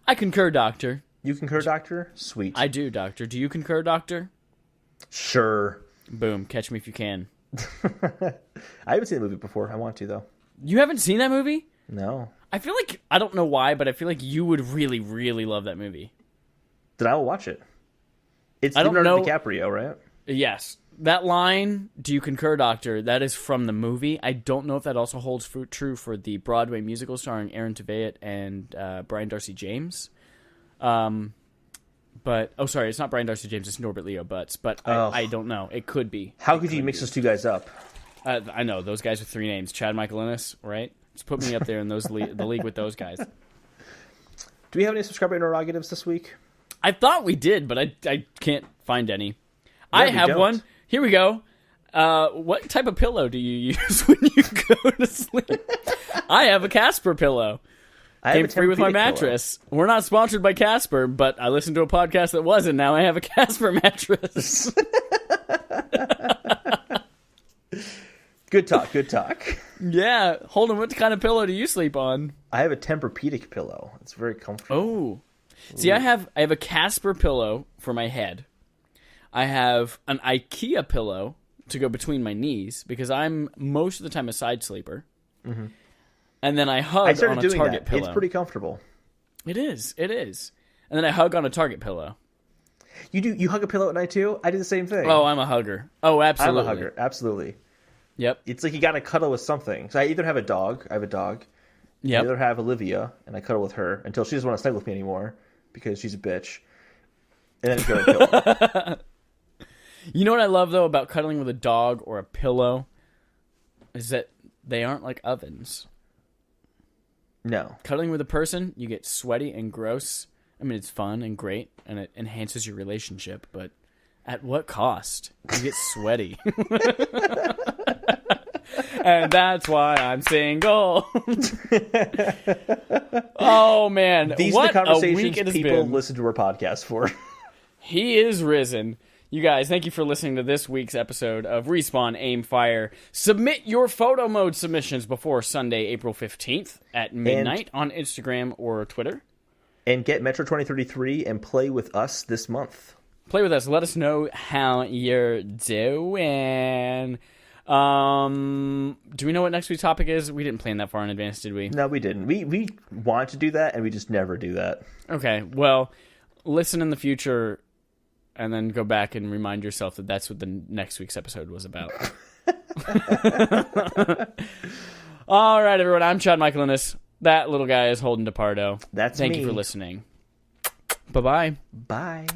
I concur, Doctor. You concur, Doctor? Sweet. I do, Doctor. Do you concur, Doctor? Sure. Boom. Catch me if you can. I haven't seen the movie before. I want to, though. You haven't seen that movie? No. I feel like, I don't know why, but I feel like you would really, really love that movie. Then I will watch it. It's Leonardo DiCaprio, right? Yes. That line, do you concur, Doctor, that is from the movie. I don't know if that also holds true for the Broadway musical starring Aaron Tveit and Brian Darcy James. But it's not Brian Darcy James, it's Norbert Leo Butz, but I don't know. It could be. How could you mix those two guys up? I know, those guys with three names. Chad, Michael Innes, right? Just put me up there in the league with those guys. Do we have any subscriber interrogatives this week? I thought we did, but I can't find any. I have one. Here we go. What type of pillow do you use when you go to sleep? I have a Casper pillow. Came free with my mattress. Pillow. We're not sponsored by Casper, but I listened to a podcast that was, and now I have a Casper mattress. Good talk. Yeah. Holden, what kind of pillow do you sleep on? I have a Tempur-Pedic pillow. It's very comfortable. Oh. See, I have a Casper pillow for my head. I have an IKEA pillow to go between my knees because I'm most of the time a side sleeper. Mm-hmm. And then I hug on a Target pillow. It's pretty comfortable. It is. And then I hug on a Target pillow. You hug a pillow at night too? I do the same thing. Oh, I'm a hugger. Oh, absolutely. I'm a hugger. Absolutely. Yep. It's like you got to cuddle with something. So I either have a dog. I have a dog. Yep. I either have Olivia, and I cuddle with her until she doesn't want to snuggle with me anymore because she's a bitch. And then I go to pillow. You know what I love, though, about cuddling with a dog or a pillow? Is that they aren't like ovens. No. Cuddling with a person, you get sweaty and gross. I mean, it's fun and great, and it enhances your relationship, but at what cost? You get sweaty. And that's why I'm single. Oh, man. These what are the conversations a week it has people been. listen to our podcast for. He is risen. You guys, thank you for listening to this week's episode of Respawn Aim Fire. Submit your photo mode submissions before Sunday, April 15th at midnight on Instagram or Twitter. And get Metro 2033 and play with us this month. Play with us. Let us know how you're doing. Do we know what next week's topic is? We didn't plan that far in advance, did we? No, we didn't. We wanted to do that, and we just never do that. Okay, well, listen in the future and then go back and remind yourself that that's what the next week's episode was about. All right, everyone. I'm Chad Michaelinus. That little guy is Holden DePardo. That's Thank me. you for listening. Bye-bye. Bye.